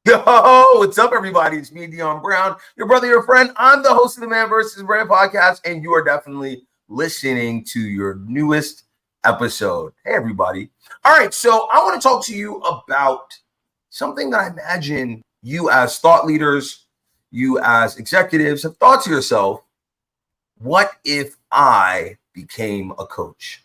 Yo, what's up, everybody? It's me, Dion Brown, your brother, your friend. I'm the host of the Man vs. Brand podcast, and you are definitely listening to your newest episode. Hey, everybody. All right, so I want to talk to you about something that I imagine you as thought leaders, you as executives have thought to yourself, what if I became a coach?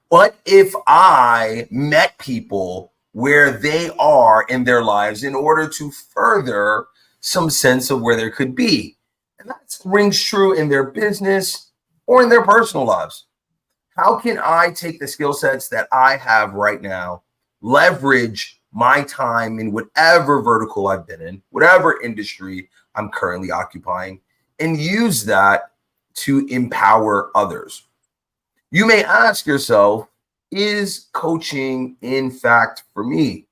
What if I met people where they are in their lives in order to further some sense of where there could be? And that rings true in their business or in their personal lives. How can I take the skill sets that I have right now, leverage my time in whatever vertical I've been in, whatever industry I'm currently occupying, and use that to empower others? You may ask yourself, is coaching in fact for me?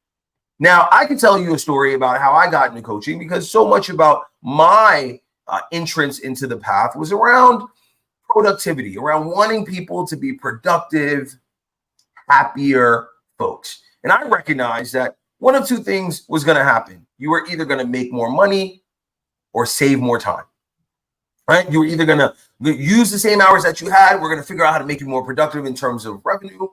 Now, I can tell you a story about how I got into coaching because so much about my entrance into the path was around productivity, around wanting people to be productive, happier folks. And I recognized that one of two things was going to happen. You were either going to make more money or save more time. Right? You were either going to use the same hours that you had. We're going to figure out how to make you more productive in terms of revenue,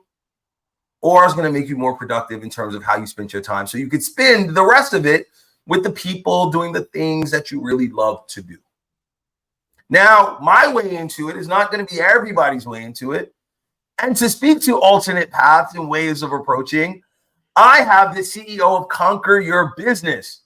or I was going to make you more productive in terms of how you spent your time so you could spend the rest of it with the people doing the things that you really love to do. Now, my way into it is not going to be everybody's way into it. And to speak to alternate paths and ways of approaching, I have the CEO of Conquer Your Business,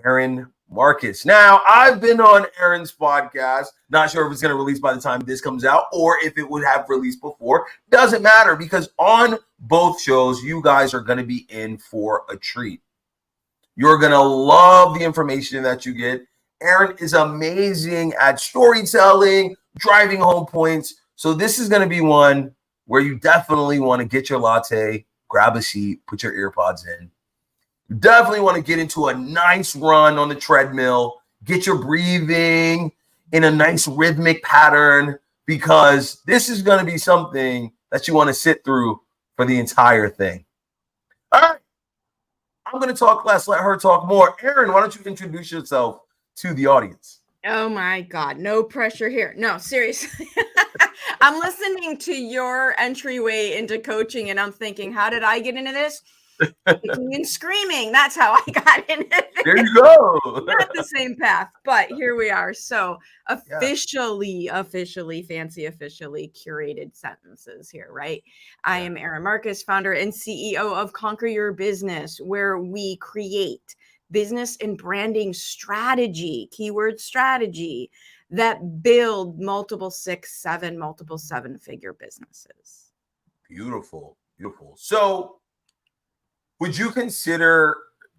Erin Marcus. Now, I've been on Erin's podcast. Not sure if it's going to release by the time this comes out or if it would have released before. Doesn't matter, because on both shows, you guys are going to be in for a treat. You're going to love the information that you get. Erin is amazing at storytelling, driving home points. So this is going to be one where you definitely want to get your latte, grab a seat, put your earpods in. You definitely want to get into a nice run on the treadmill, get your breathing in a nice rhythmic pattern, because this is going to be something that you want to sit through for the entire thing. All right. I'm going to talk less, let her talk more. Erin, why don't you introduce yourself to the audience? Oh my God, no pressure here. No, seriously. I'm listening to your entryway into coaching and I'm thinking, how did I get into this? Kicking and screaming. That's how I got into it. There you go. Not the same path, but here we are. So officially curated sentences here, right? I am Erin Marcus, founder and CEO of Conquer Your Business, where we create business and branding strategy, keyword strategy, that build multiple 6, 7, multiple 7-figure businesses. Beautiful, beautiful. So would you consider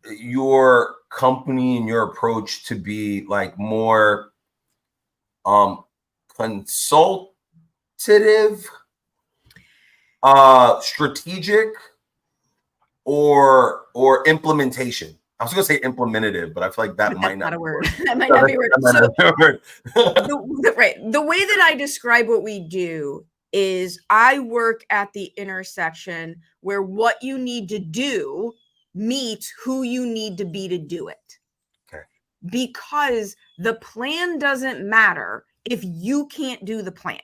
your company and your approach to be like more consultative, strategic, or implementation? I was going to say implementative, but I feel like that might not be a word. Work. That might not be a word. The way that I describe what we do is I work at the intersection where what you need to do meets who you need to be to do it. Okay. Because the plan doesn't matter if you can't do the plan.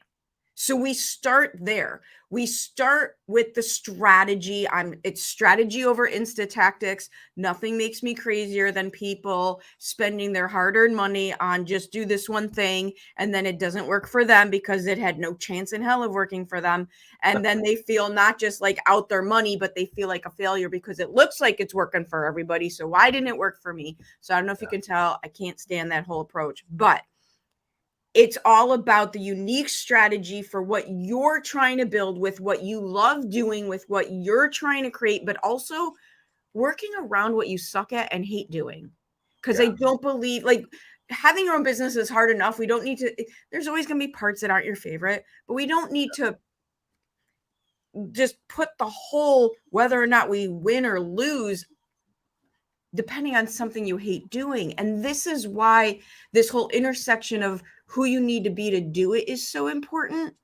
So we start there. We start with the strategy. It's strategy over Insta tactics. Nothing makes me crazier than people spending their hard-earned money on just do this one thing, and then it doesn't work for them because it had no chance in hell of working for them. And then they feel not just like out their money, but they feel like a failure because it looks like it's working for everybody. So why didn't it work for me? So I don't know if you can tell, I can't stand that whole approach, but it's all about the unique strategy for what you're trying to build with what you love doing, with what you're trying to create, but also working around what you suck at and hate doing. Because I don't believe, like, having your own business is hard enough. We don't need to, there's always going to be parts that aren't your favorite, but we don't need to just put the whole, whether or not we win or lose, depending on something you hate doing. And this is why this whole intersection of who you need to be to do it is so important.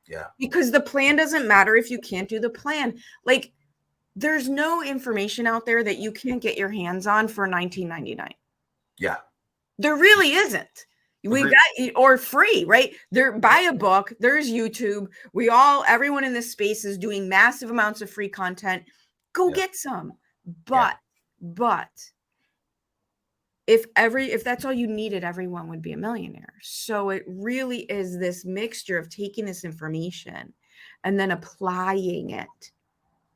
Yeah. Because the plan doesn't matter if you can't do the plan. Like, there's no information out there that you can't get your hands on for $19.99. Yeah. There really isn't. We Agreed. got, or free, right? There, buy a book. There's YouTube. Everyone in this space is doing massive amounts of free content. Go get some. But if that's all you needed, everyone would be a millionaire. So it really is this mixture of taking this information and then applying it,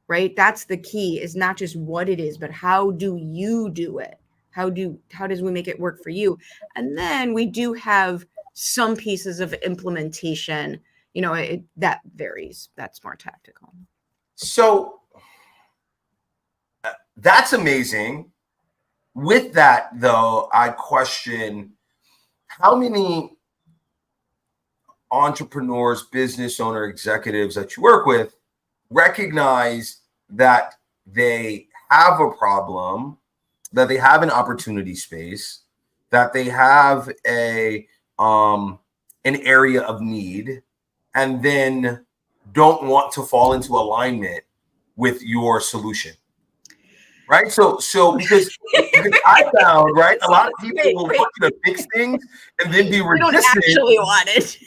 right? That's the key, is not just what it is, but how do you do it? How does we make it work for you? And then we do have some pieces of implementation, that varies. That's more tactical. So that's amazing. With that, though, I question how many entrepreneurs, business owner, executives that you work with recognize that they have a problem, that they have an opportunity space, that they have an area of need, and then don't want to fall into alignment with your solution. Right. So because I found, right, a lot of people will want to fix things and then be resistant. They don't actually want it.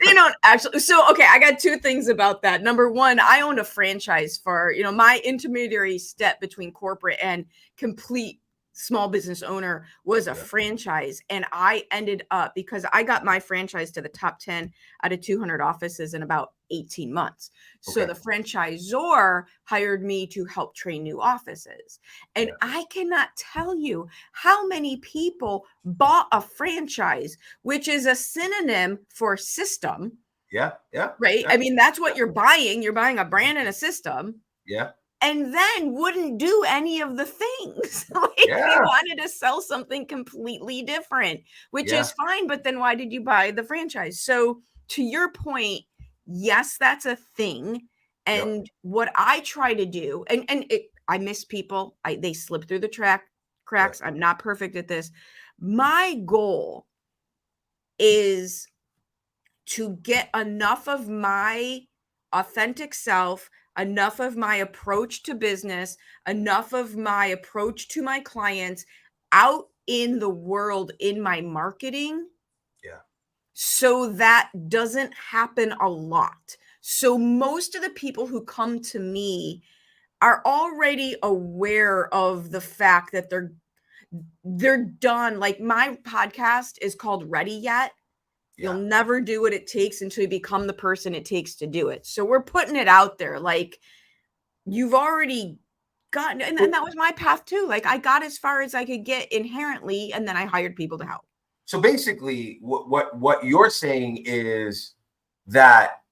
They don't actually. So, okay, I got two things about that. Number one, I owned a franchise for, my intermediary step between corporate and complete small business owner was a franchise. And I ended up, because I got my franchise to the top 10 out of 200 offices in about 18 months. So the franchisor hired me to help train new offices. And I cannot tell you how many people bought a franchise, which is a synonym for system. Yeah. Right. I mean, that's what you're buying. You're buying a brand and a system. Yeah. And then wouldn't do any of the things. They wanted to sell something completely different, which is fine. But then why did you buy the franchise? So to your point, yes, that's a thing. And what I try to do, I miss people. They slip through the cracks. I'm not perfect at this. My goal is to get enough of my authentic self, enough of my approach to business, enough of my approach to my clients out in the world in my marketing. So that doesn't happen a lot. So most of the people who come to me are already aware of the fact that they're done. Like, my podcast is called Ready Yet? You'll never do what it takes until you become the person it takes to do it. So we're putting it out there. Like, you've already gotten, and that was my path too. Like, I got as far as I could get inherently, and then I hired people to help. So basically what you're saying is that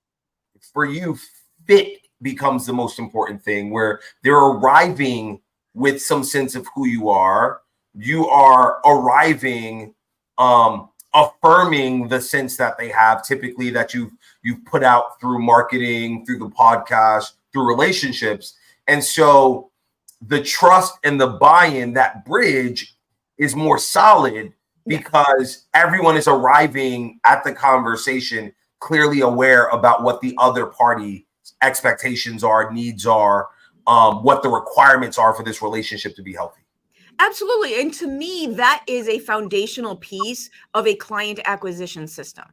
for you, fit becomes the most important thing, where they're arriving with some sense of who you are. You are arriving, affirming the sense that they have typically that you've put out through marketing, through the podcast, through relationships. And so the trust and the buy-in, that bridge, is more solid because everyone is arriving at the conversation clearly aware about what the other party expectations are, needs are, what the requirements are for this relationship to be healthy. Absolutely. And to me, that is a foundational piece of a client acquisition system.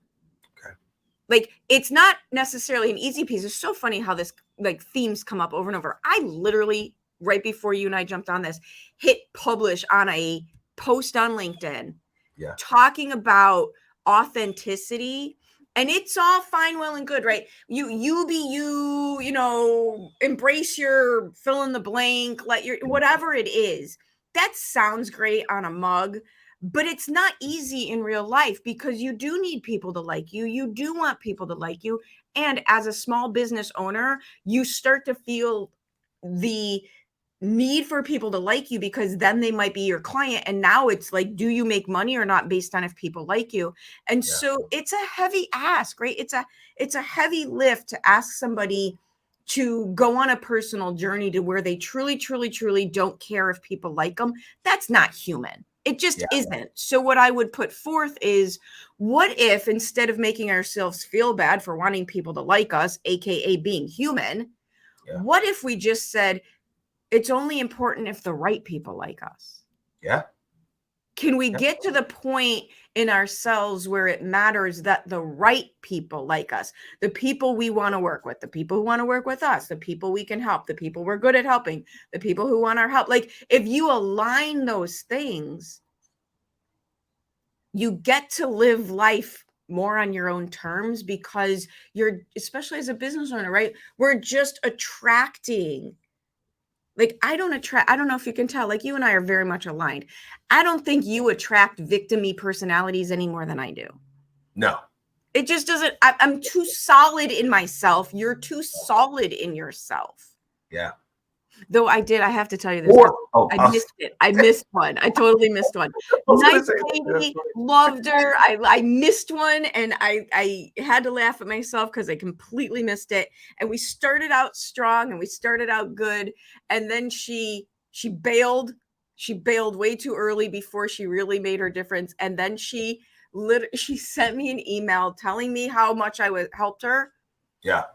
Like, it's not necessarily an easy piece. It's so funny how this, like, themes come up over and over. I literally, right before you and I jumped on this, hit publish on a post on LinkedIn talking about authenticity. And it's all fine, well, and good, right? You be you, embrace your fill in the blank, let your, whatever it is. That sounds great on a mug, but it's not easy in real life, because you do need people to like you. You do want people to like you. And as a small business owner, you start to feel the need for people to like you, because then they might be your client. And now it's like, do you make money or not based on if people like you? And so it's a heavy ask, right? It's a heavy lift to ask somebody to go on a personal journey to where they truly, truly, truly don't care if people like them. That's not human. It just isn't. So what I would put forth is, what if instead of making ourselves feel bad for wanting people to like us, AKA being human, Yeah. What if we just said, it's only important if the right people like us? Yeah. Can we get to the point in ourselves where it matters that the right people like us, the people we want to work with, the people who want to work with us, the people we can help, the people we're good at helping, the people who want our help? Like, if you align those things, you get to live life more on your own terms, because you're, especially as a business owner, right? We're just attracting. Like, I don't know if you can tell, like, you and I are very much aligned. I don't think you attract victim-y personalities any more than I do. No. It just doesn't. I'm too solid in myself. You're too solid in yourself. Yeah. Though I have to tell you this. I missed it. I missed one. I totally missed one. Nice lady, loved her. I missed one, and I had to laugh at myself because I completely missed it. And we started out strong, and we started out good, and then she bailed. She bailed way too early before she really made her difference. And then she sent me an email telling me how much I helped her. Yeah.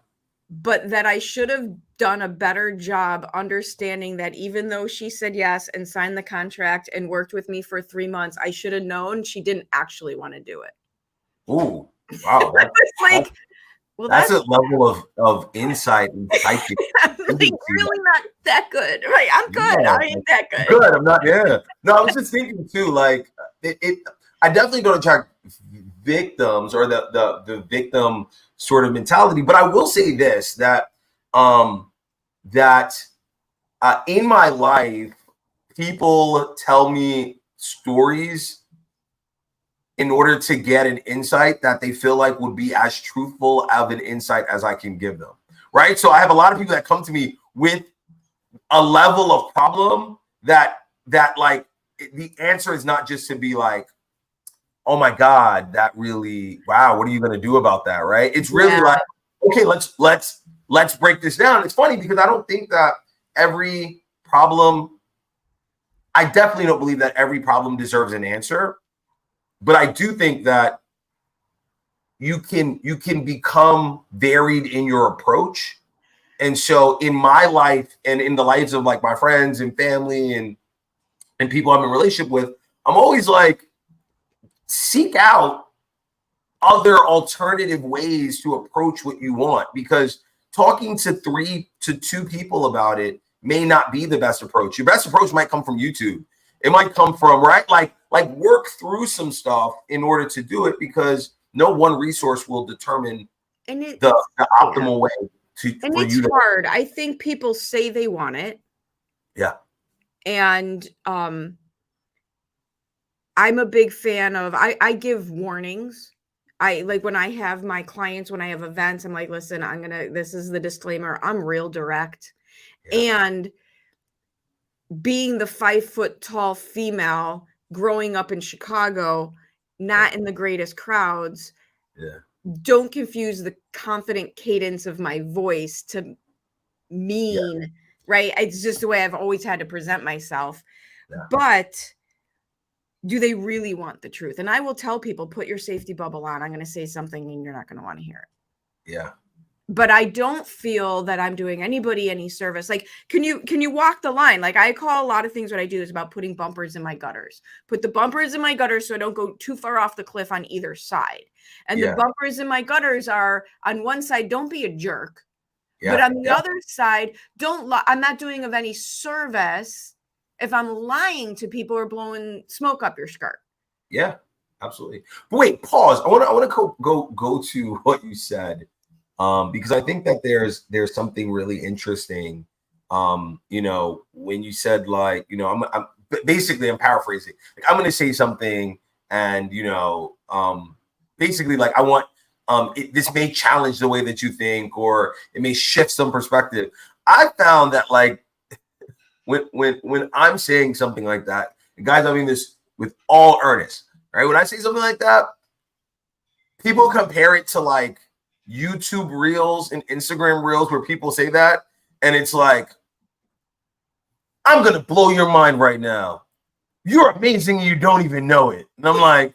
But that I should have done a better job understanding that even though she said yes and signed the contract and worked with me for 3 months, I should have known she didn't actually want to do it. Ooh, wow. That's a level of insight and psychic. I'm like, really not that good. Right. I'm good. Yeah, I ain't that good. Good. I'm not. Yeah. No, I was just thinking too, like I definitely don't attract victims or the victim sort of mentality. But I will say this, that in my life, people tell me stories in order to get an insight that they feel like would be as truthful of an insight as I can give them. Right. So I have a lot of people that come to me with a level of problem that like the answer is not just to be like, oh my God, that really, wow, what are you going to do about that? Right. It's really like, okay, let's break this down. It's funny because I don't think that every problem, I definitely don't believe that every problem deserves an answer, but I do think that you can become varied in your approach. And so in my life and in the lives of like my friends and family and people I'm in a relationship with, I'm always like, seek out other alternative ways to approach what you want, because talking to 3 to 2 people about it may not be the best approach. Your best approach might come from YouTube. It might come from, right? Like work through some stuff in order to do it, because no one resource will determine the optimal way for you to. Hard. I think people say they want it. Yeah. And I'm a big fan of, I give warnings. I like when I have my clients, when I have events, I'm like, listen, this is the disclaimer. I'm real direct. Yeah. And being the 5 foot tall female growing up in Chicago, not in the greatest crowds. Yeah. Don't confuse the confident cadence of my voice to mean, right? It's just the way I've always had to present myself. Yeah. But do they really want the truth? And I will tell people, put your safety bubble on. I'm going to say something and you're not going to want to hear it. Yeah. But I don't feel that I'm doing anybody any service. Like, can you walk the line? Like, I call a lot of things, what I do is about putting bumpers in my gutters. Put the bumpers in my gutters so I don't go too far off the cliff on either side. And the bumpers in my gutters are, on one side, don't be a jerk. Yeah. But on the other side, I'm not doing of any service if I'm lying to people or blowing smoke up your skirt. Yeah, absolutely. But wait, pause. I want to go to what you said, because I think that there's something really interesting. When you said, like, I'm basically, I'm paraphrasing. Like, I'm going to say something, and basically, like, I want this may challenge the way that you think, or it may shift some perspective. I found that, like, when I'm saying something like that, and guys, I mean this with all earnest, right? When I say something like that, people compare it to like YouTube reels and Instagram reels where people say that, and it's like, I'm gonna blow your mind right now. You're amazing, and you don't even know it. And I'm like,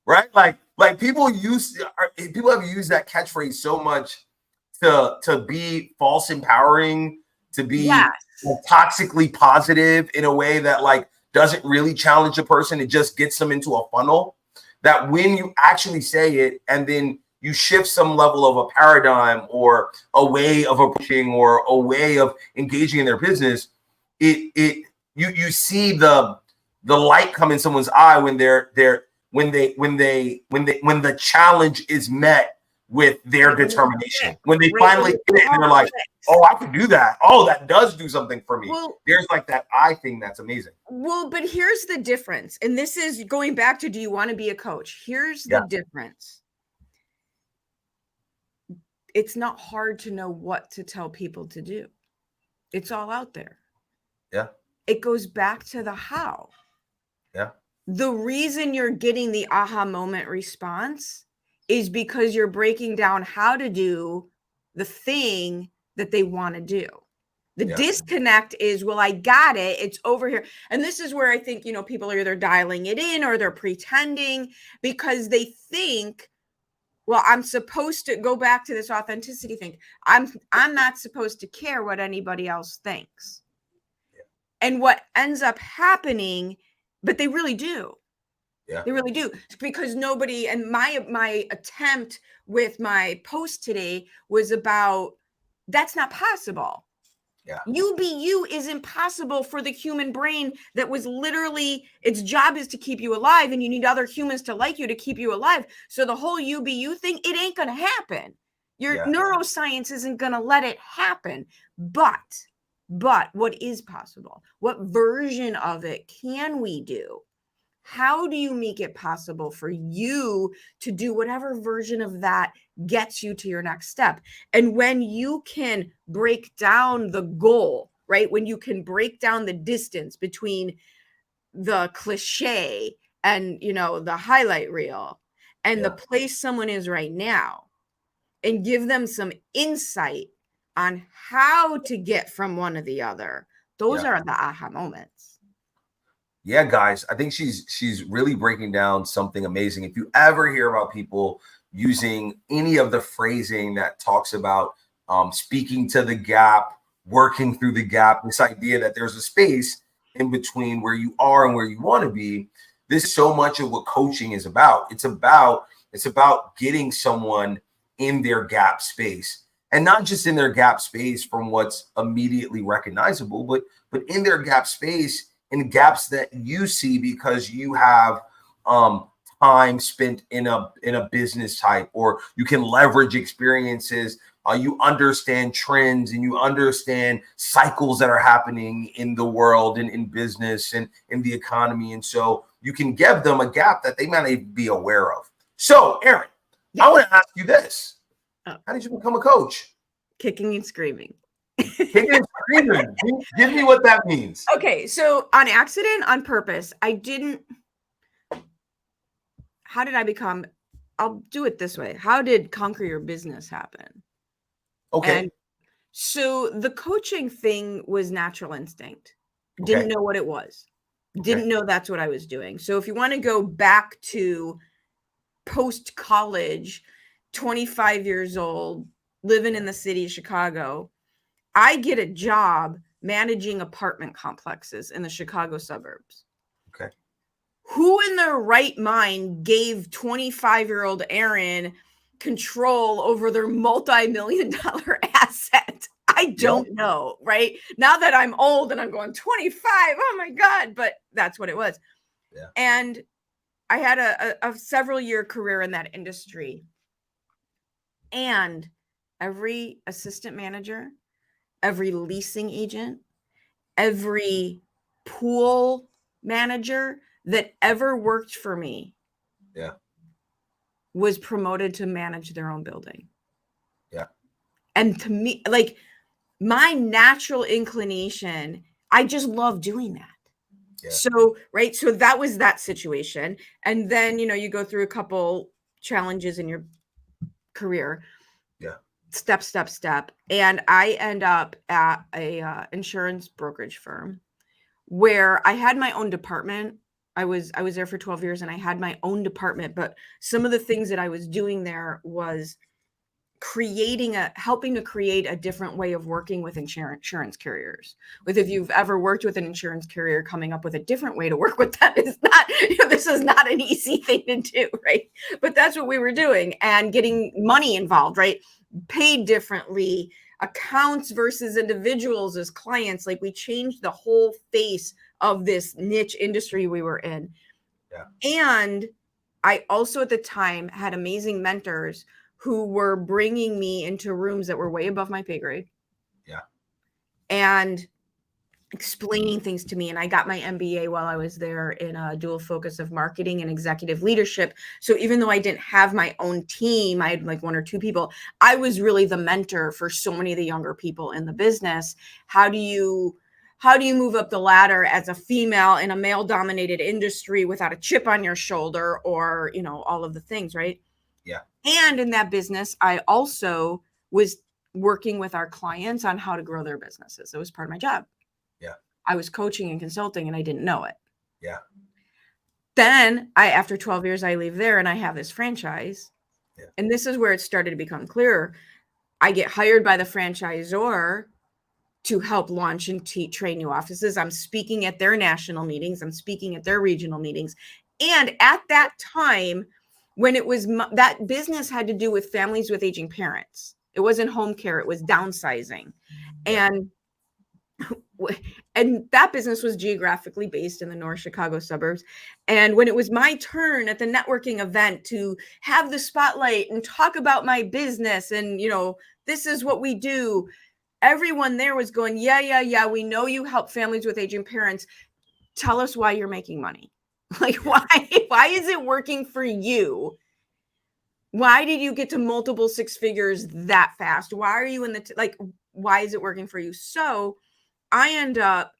right? Like people have used that catchphrase so much to be false empowering, to be Yes. toxically positive in a way that like doesn't really challenge the person. It just gets them into a funnel. That when you actually say it and then you shift some level of a paradigm or a way of approaching or a way of engaging in their business, you see the light come in someone's eye when when the challenge is met with their determination. When they finally get it and they're like, oh, I can do that. Oh, that does do something for me. Well, there's like that I thing that's amazing. Well, but here's the difference. And this is going back to, do you want to be a coach? Here's the difference. It's not hard to know what to tell people to do. It's all out there. Yeah. It goes back to the how. Yeah. The reason you're getting the aha moment response is because you're breaking down how to do the thing that they want to do. The disconnect is, well, I got it. It's over here. And this is where I think, people are either dialing it in or they're pretending because they think, well, I'm supposed to go back to this authenticity thing. I'm not supposed to care what anybody else thinks. Yeah. And what ends up happening, but they really do. Yeah. They really do. Because nobody, and my attempt with my post today was about, that's not possible. Yeah. You be you is impossible for the human brain that was literally, its job is to keep you alive, and you need other humans to like you to keep you alive. So the whole you be you thing, it ain't going to happen. Your neuroscience isn't going to let it happen. But what is possible? What version of it can we do? How do you make it possible for you to do whatever version of that gets you to your next step? And when you can break down the goal, right? When you can break down the distance between the cliche and, the highlight reel and the place someone is right now, and give them some insight on how to get from one to the other, those are the aha moments. Yeah, guys, I think she's really breaking down something amazing. If you ever hear about people using any of the phrasing that talks about speaking to the gap, working through the gap, this idea that there's a space in between where you are and where you want to be, this is so much of what coaching is about. It's about getting someone in their gap space, and not just in their gap space from what's immediately recognizable, but in their gap space, in gaps that you see because you have time spent in a business type, or you can leverage experiences. You understand trends and you understand cycles that are happening in the world and in business and in the economy. And so you can give them a gap that they might not be aware of. So, Erin, I want to ask you this. How did you become a coach? Kicking and screaming. Kicking and screaming. Give me what that means. Okay, so on accident, on purpose, how did I become, I'll do it this way. How did Conquer Your Business happen? Okay. And so the coaching thing was natural instinct. Didn't know what it was. Didn't know that's what I was doing. So if you want to go back to post-college, 25 years old, living in the city of Chicago, I get a job managing apartment complexes in the Chicago suburbs. Okay. Who in their right mind gave 25-year-old Erin control over their multi-million-dollar asset? I don't know, right? Now that I'm old and I'm going 25, oh my God, but that's what it was. Yeah. And I had a several-year career in that industry. And every assistant manager, every leasing agent, every pool manager that ever worked for me was promoted to manage their own building. Yeah. And to me, like, my natural inclination, I just love doing that. Yeah. So, right. So that was that situation. And then, you go through a couple challenges in your career. Yeah. Step. And I end up at a insurance brokerage firm where I had my own department. I was there for 12 years and I had my own department, but some of the things that I was doing there was helping to create a different way of working with insurance carriers. If you've ever worked with an insurance carrier, coming up with a different way to work with them is not, this is not an easy thing to do, right? But that's what we were doing, and getting money involved, right? Paid differently, accounts versus individuals as clients. Like, we changed the whole face of this niche industry we were in. Yeah. And I also at the time had amazing mentors who were bringing me into rooms that were way above my pay grade. Yeah. And explaining things to me. And I got my MBA while I was there in a dual focus of marketing and executive leadership. So even though I didn't have my own team, I had like 1 or 2 people, I was really the mentor for so many of the younger people in the business. How do you move up the ladder as a female in a male dominated industry without a chip on your shoulder, or, all of the things, right? Yeah. And in that business, I also was working with our clients on how to grow their businesses. It was part of my job. Yeah. I was coaching and consulting, and I didn't know it. Yeah. Then after 12 years, I leave there and I have this franchise. Yeah. And this is where it started to become clearer. I get hired by the franchisor to help launch and train new offices. I'm speaking at their national meetings. I'm speaking at their regional meetings. And at that time, when it was that business had to do with families with aging parents. It wasn't home care. It was downsizing. And that business was geographically based in the North Chicago suburbs. And when it was my turn at the networking event to have the spotlight and talk about my business and, this is what we do, everyone there was going, yeah. We know you help families with aging parents. Tell us why you're making money. Like, why is it working for you? Why did you get to multiple 6 figures that fast? Why are you in why is it working for you? So I end up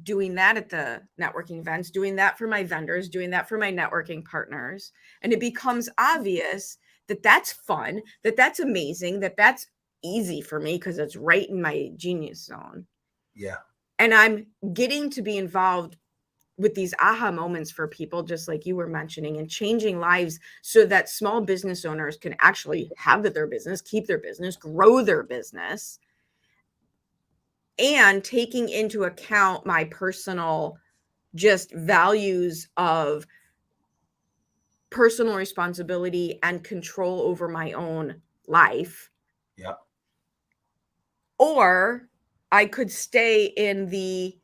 doing that at the networking events, doing that for my vendors, doing that for my networking partners. And it becomes obvious that that's fun, that that's amazing, that that's easy for me because it's right in my genius zone. Yeah. And I'm getting to be involved with these aha moments for people, just like you were mentioning, and changing lives so that small business owners can actually have their business, keep their business, grow their business, and taking into account my personal just values of personal responsibility and control over my own life. Yeah. Or I could stay in the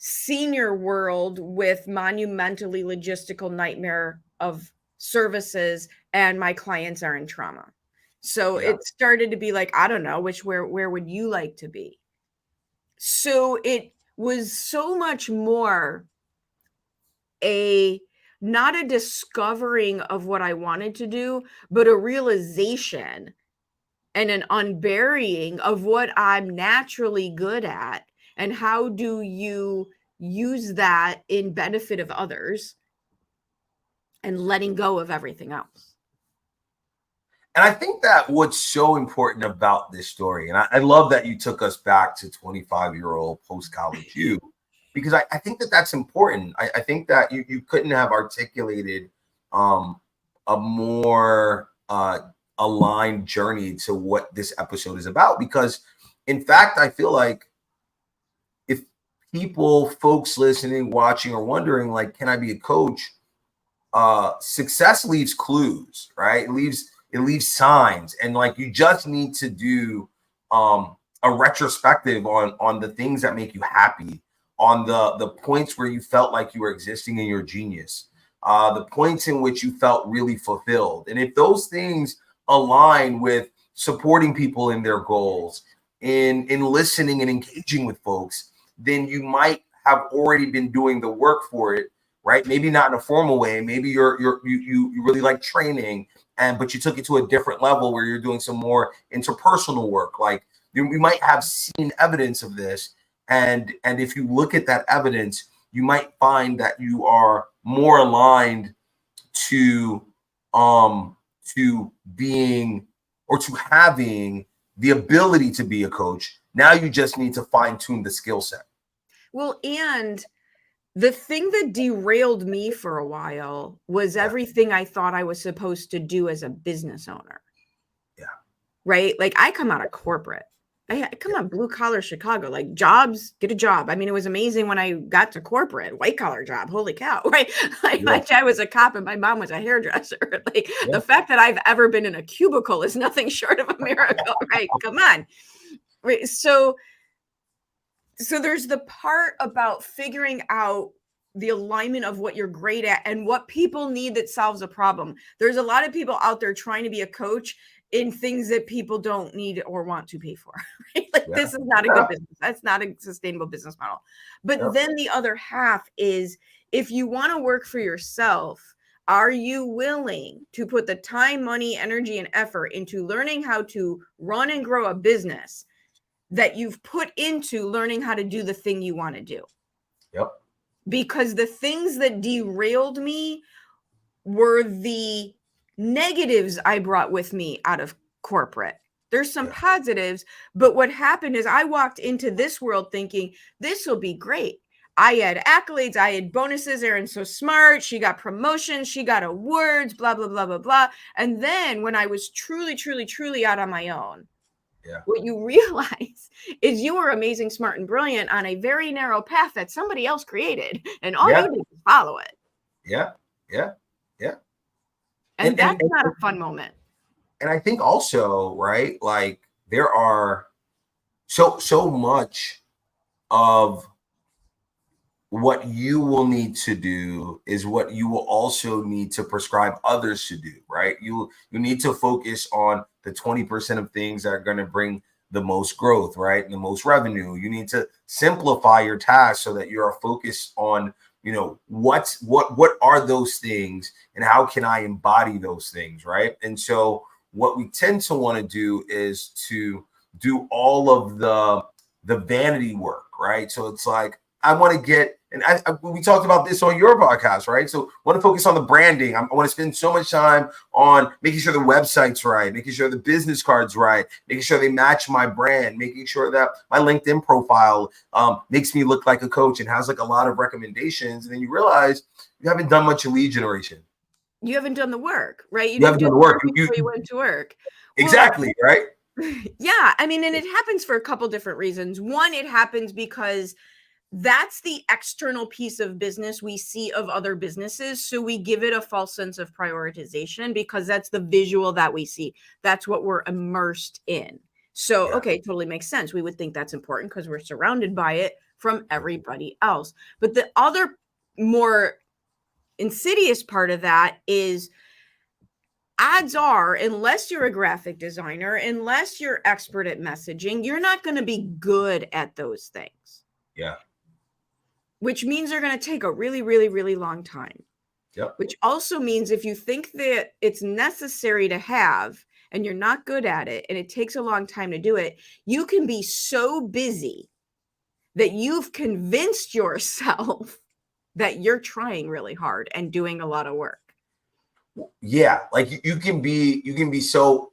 senior world with monumentally logistical nightmare of services, and my clients are in trauma. So it started to be like, I don't know, where would you like to be? So it was so much more not a discovering of what I wanted to do, but a realization and an unburying of what I'm naturally good at, and how do you use that in benefit of others, and letting go of everything else. And I think that what's so important about this story, and I love that you took us back to 25-year-old post-college you, because I think that that's important. I think that you couldn't have articulated a more aligned journey to what this episode is about. Because, in fact, I feel like if folks listening, watching, or wondering, like, can I be a coach? Success leaves clues, right? It leaves signs, and like you just need to do a retrospective on the things that make you happy, on the points where you felt like you were existing in your genius, the points in which you felt really fulfilled. And if those things align with supporting people in their goals, in listening and engaging with folks, then you might have already been doing the work for it, right? Maybe not in a formal way. Maybe you really like training, but you took it to a different level where you're doing some more interpersonal work. Like you might have seen evidence of this, and if you look at that evidence, you might find that you are more aligned to being, or to having, the ability to be a coach. Now you just need to fine tune the skill set. Well, and the thing that derailed me for a while was everything I thought I was supposed to do as a business owner. Yeah. right? Like I come out of corporate. I come on blue collar Chicago, like jobs, get a job. I mean, it was amazing when I got to corporate, white collar job. Holy cow, right? Like my dad was a cop and my mom was a hairdresser. Like the fact that I've ever been in a cubicle is nothing short of a miracle, right? Come on. Right. So there's the part about figuring out the alignment of what you're great at and what people need that solves a problem. There's a lot of people out there trying to be a coach in things that people don't need or want to pay for. Right? Like this is not a good business. That's not a sustainable business model. But then the other half is if you want to work for yourself, are you willing to put the time, money, energy, and effort into learning how to run and grow a business that you've put into learning how to do the thing you want to do? Yep. Because the things that derailed me were the negatives I brought with me out of corporate. There's some positives, but what happened is I walked into this world thinking this will be great. I had accolades, I had bonuses. Erin's so smart. She got promotions, she got awards, blah, blah, blah, blah, blah. And then when I was truly, truly, truly out on my own, what you realize is you were amazing, smart, and brilliant on a very narrow path that somebody else created. And all you did was follow it. Yeah. And that's not a fun moment. And I think also, right, like there are so much of what you will need to do is what you will also need to prescribe others to do, right? You need to focus on the 20% of things that are going to bring the most growth, right? And the most revenue. You need to simplify your tasks so that you are focused on, you know, what are those things and how can I embody those things, right? And so what we tend to want to do is to do all of the vanity work, right? So it's like, I want to get, and we talked about this on your podcast, right? So I want to focus on the branding. I want to spend so much time on making sure the website's right, making sure the business card's right, making sure they match my brand, making sure that my LinkedIn profile makes me look like a coach and has like a lot of recommendations. And then you realize you haven't done much lead generation. You haven't done the work, right? You haven't done the work. You went to work. Exactly, well, right? Yeah. I mean, and it happens for a couple different reasons. One, it happens because that's the external piece of business we see of other businesses. So we give it a false sense of prioritization because that's the visual that we see. That's what we're immersed in. So, okay, totally makes sense. We would think that's important because we're surrounded by it from everybody else. But the other more insidious part of that is odds are, unless you're a graphic designer, unless you're expert at messaging, you're not going to be good at those things. Yeah. Which means they're going to take a really, really, really long time. Yep. Which also means if you think that it's necessary to have and you're not good at it and it takes a long time to do it, you can be so busy that you've convinced yourself that you're trying really hard and doing a lot of work. Yeah, like you can be so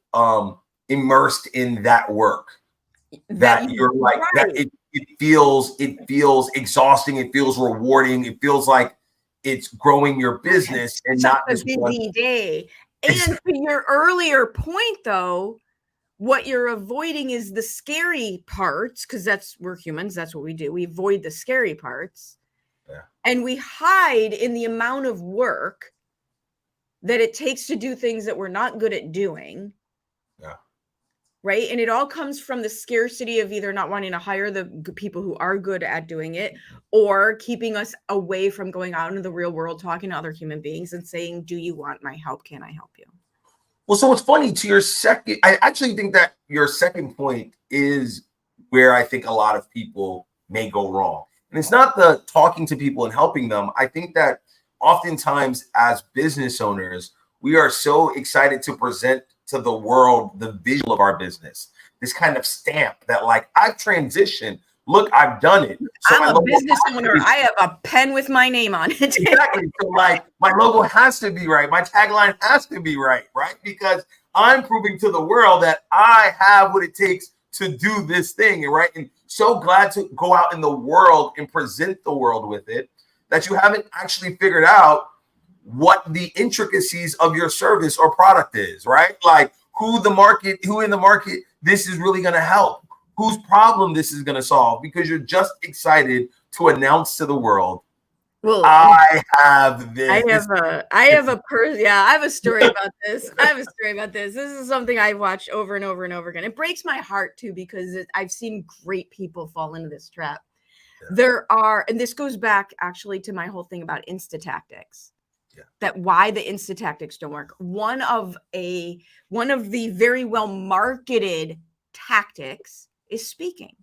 immersed in that work that you're like that it feels exhausting, it feels rewarding, it feels like it's growing your business and not a busy day. And to your earlier point though, what you're avoiding is the scary parts, because we're humans, that's what we do. We avoid the scary parts. Yeah. And we hide in the amount of work that it takes to do things that we're not good at doing. Yeah. Right. And it all comes from the scarcity of either not wanting to hire the people who are good at doing it or keeping us away from going out into the real world, talking to other human beings and saying, do you want my help? Can I help you? Well, so what's funny to your second, I actually think that your second point is where I think a lot of people may go wrong. And it's not the talking to people and helping them. I think that oftentimes as business owners, we are so excited to present to the world the visual of our business, this kind of stamp that like I've transitioned. Look, I've done it. So I'm a business owner. I have a pen with my name on it. Exactly. So like my logo has to be right. My tagline has to be right, right? Because I'm proving to the world that I have what it takes to do this thing, right? And so glad to go out in the world and present the world with it that you haven't actually figured out what the intricacies of your service or product is, right? Like who in the market this is really going to help, whose problem this is going to solve, because you're just excited to announce to the world, well, I have this. I have a story about this. This is something I watched over and over and over again. It breaks my heart too, because I've seen great people fall into this trap. Yeah. And this goes back actually to my whole thing about Insta tactics. Yeah. That why the Insta tactics don't work. One of the very well marketed tactics is speaking.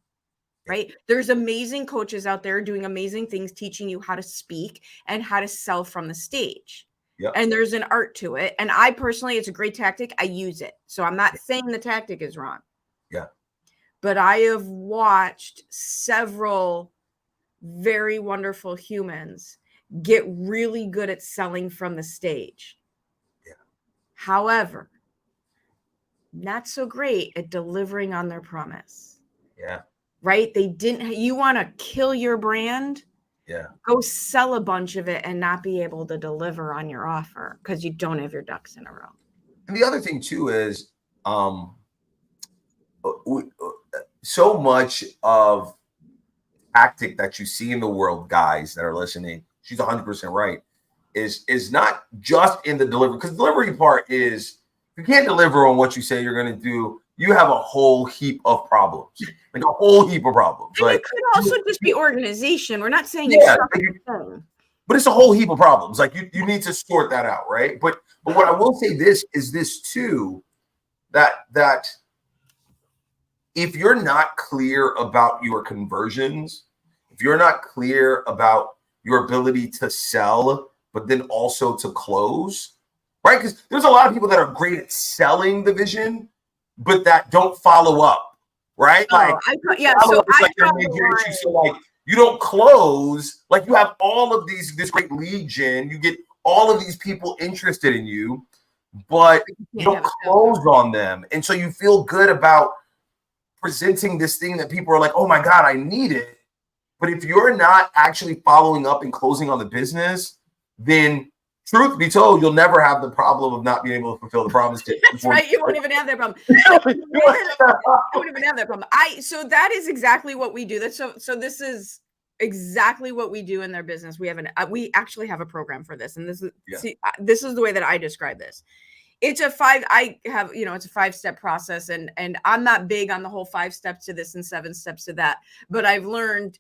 Right? There's amazing coaches out there doing amazing things, teaching you how to speak and how to sell from the stage. Yep. And there's an art to it. And I personally, it's a great tactic. I use it. So I'm not saying the tactic is wrong. Yeah. But I have watched several very wonderful humans get really good at selling from the stage. Yeah. However, not so great at delivering on their promise. Yeah. Right? You want to kill your brand? Yeah. Go sell a bunch of it and not be able to deliver on your offer because you don't have your ducks in a row. And the other thing too is so much of tactic that you see in the world, guys that are listening, she's 100% right, is not just in the delivery, because the delivery part is, if you can't deliver on what you say you're going to do, you have a whole heap of problems, like a whole heap of problems. And like, it could also just be organization. We're not saying but it's a whole heap of problems. Like you need to sort that out, right? But what I will say is this too, that if you're not clear about your conversions, if you're not clear about your ability to sell, but then also to close, right? Because there's a lot of people that are great at selling the vision, but that don't follow up, right? So you don't close, like you have all of this great lead gen, you get all of these people interested in you, but you don't close on them. And so you feel good about presenting this thing that people are like, oh my God, I need it. But if you're not actually following up and closing on the business, then truth be told, you'll never have the problem of not being able to fulfill the promise. That's right. You won't even have that problem. So that is exactly what we do. So this is exactly what we do in their business. We actually have a program for this. And this is the way that I describe this. It's a 5-step process. And I'm not big on the whole 5 steps to this and 7 steps to that, but I've learned.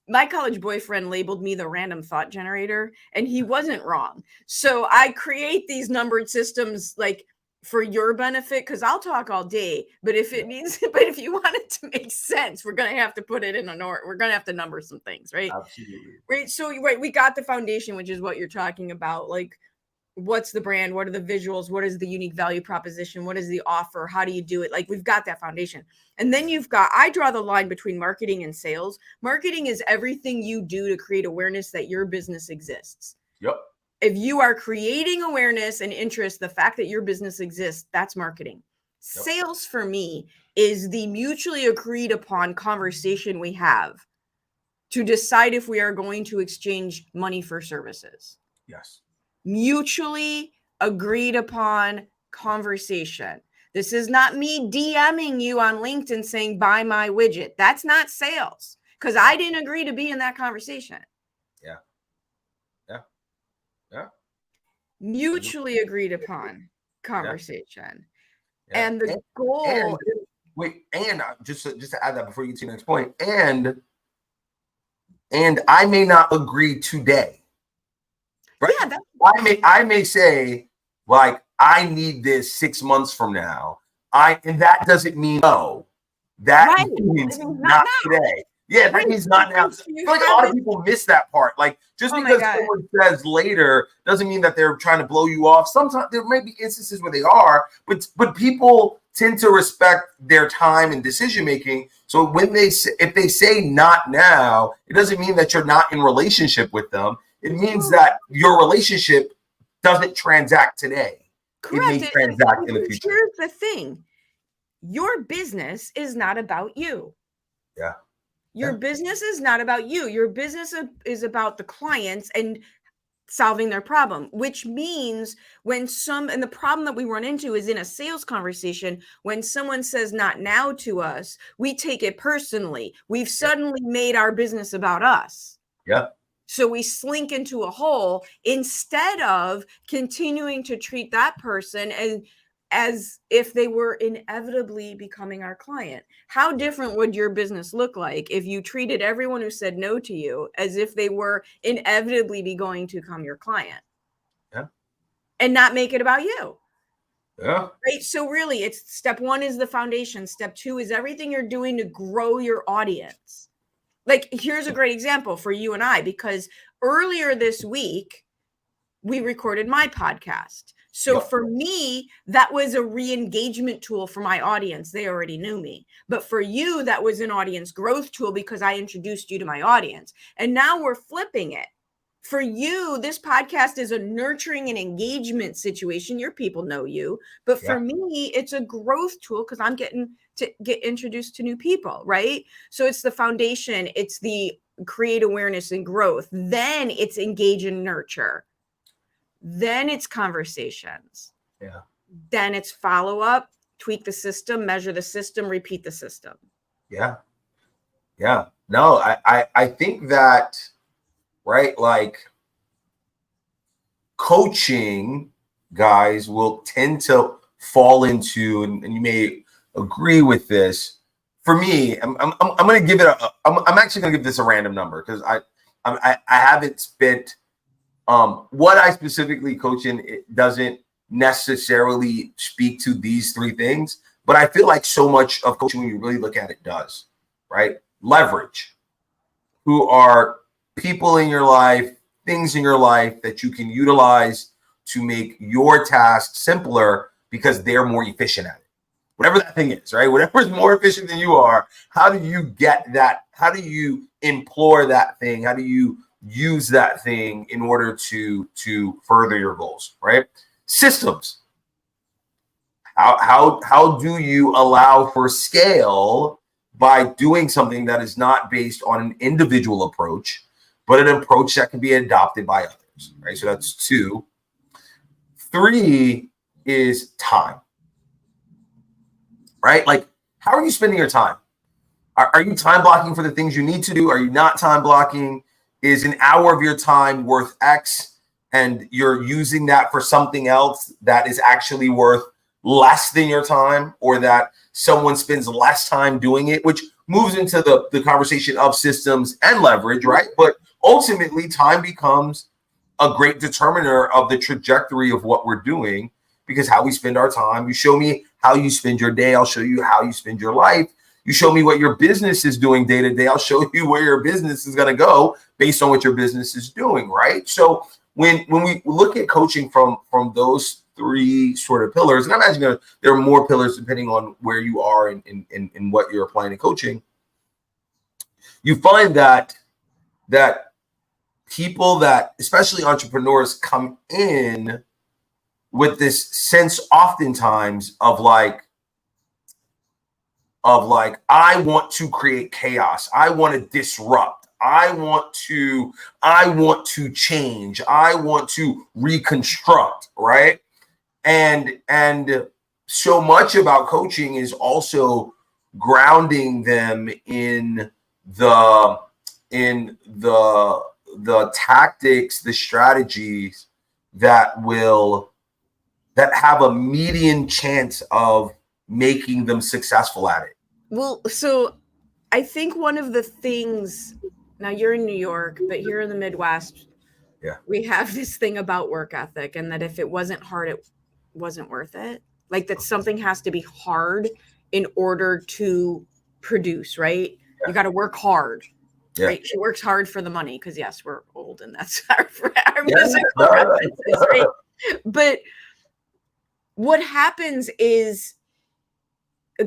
My college boyfriend labeled me the random thought generator, and he wasn't wrong. So I create these numbered systems like for your benefit, because I'll talk all day, but if you want it to make sense, we're going to have to put it in an order. We're going to have to number some things, right? Absolutely. Right. So we got the foundation, which is what you're talking about. Like, what's the brand? What are the visuals? What is the unique value proposition? What is the offer? How do you do it? Like, we've got that foundation. And then I draw the line between marketing and sales. Marketing is everything you do to create awareness that your business exists. Yep. If you are creating awareness and interest, the fact that your business exists, that's marketing. Yep. Sales for me is the mutually agreed upon conversation we have to decide if we are going to exchange money for services. Yes. Mutually agreed upon conversation. This is not me DMing you on LinkedIn saying, buy my widget. That's not sales, because I didn't agree to be in that conversation. Yeah. Mutually agreed upon conversation. Yeah. And the goal. And just to add that before you get to the next point, and I may not agree today. Right? Yeah, I may say, like, I need this 6 months from now. And that doesn't mean no. That means not today. Yeah, that means not now. I feel like a lot of people miss that part. Like, just because someone says later doesn't mean that they're trying to blow you off. Sometimes there may be instances where they are, but people tend to respect their time and decision making. So if they say not now, it doesn't mean that you're not in relationship with them. It means that your relationship doesn't transact today. Correct. It may transact in the future. Here's the thing. Your business is not about you. Yeah. Your business is not about you. Your business is about the clients. And solving their problem, which means and the problem that we run into is in a sales conversation, when someone says not now to us, we take it personally. We've suddenly made our business about us. Yeah. So we slink into a hole instead of continuing to treat that person as if they were inevitably becoming our client. How different would your business look like if you treated everyone who said no to you as if they were inevitably going to become your client? Yeah. And not make it about you? Yeah. Right. So really, it's step one is the foundation. Step two is everything you're doing to grow your audience. Like, here's a great example for you and I, because earlier this week, we recorded my podcast. So for me, that was a re-engagement tool for my audience. They already knew me. But for you, that was an audience growth tool because I introduced you to my audience. And now we're flipping it. For you, this podcast is a nurturing and engagement situation. Your people know you. But for me, it's a growth tool because I'm getting to get introduced to new people, right? So it's the foundation. It's the create awareness and growth. Then it's engage and nurture. Then it's conversations. Yeah. Then it's follow up, tweak the system, measure the system, repeat the system. Yeah. Yeah. No, I think that, right, like coaching guys will tend to fall into, and you may agree with this. For me, I'm going to give it I'm actually going to give this a random number because I haven't spent what I specifically coach in. It doesn't necessarily speak to these three things, but I feel like so much of coaching, when you really look at it, does, right? Leverage. Who are people in your life, things in your life that you can utilize to make your task simpler because they're more efficient at it. Whatever that thing is, right? Whatever is more efficient than you are, how do you get that? How do you implore that thing? How do you use that thing in order to further your goals, right? Systems. How do you allow for scale by doing something that is not based on an individual approach, but an approach that can be adopted by others, right? So that's 2. 3 is time, right? Like, how are you spending your time? Are you time blocking for the things you need to do? Are you not time blocking? Is an hour of your time worth X and you're using that for something else that is actually worth less than your time, or that someone spends less time doing it, which moves into the conversation of systems and leverage, right? But ultimately, time becomes a great determiner of the trajectory of what we're doing, because how we spend our time. You show me how you spend your day, I'll show you how you spend your life. You show me what your business is doing day to day, I'll show you where your business is going to go based on what your business is doing, right? So when we look at coaching from those 3 sort of pillars, and I imagine there are more pillars depending on where you are in what you're applying to coaching, you find that people that, especially entrepreneurs, come in with this sense oftentimes of like, I want to create chaos. I want to disrupt. I want to change. I want to reconstruct, right? And so much about coaching is also grounding them in the tactics, the strategies that have a median chance of making them successful at it. Well, so I think one of the things, now you're in New York, but here in the Midwest, we have this thing about work ethic, and that if it wasn't hard, it wasn't worth it. Like, that something has to be hard in order to produce, right? You got to work hard. Right? She works hard for the money because, yes, we're old and that's our musical references, right? But what happens is,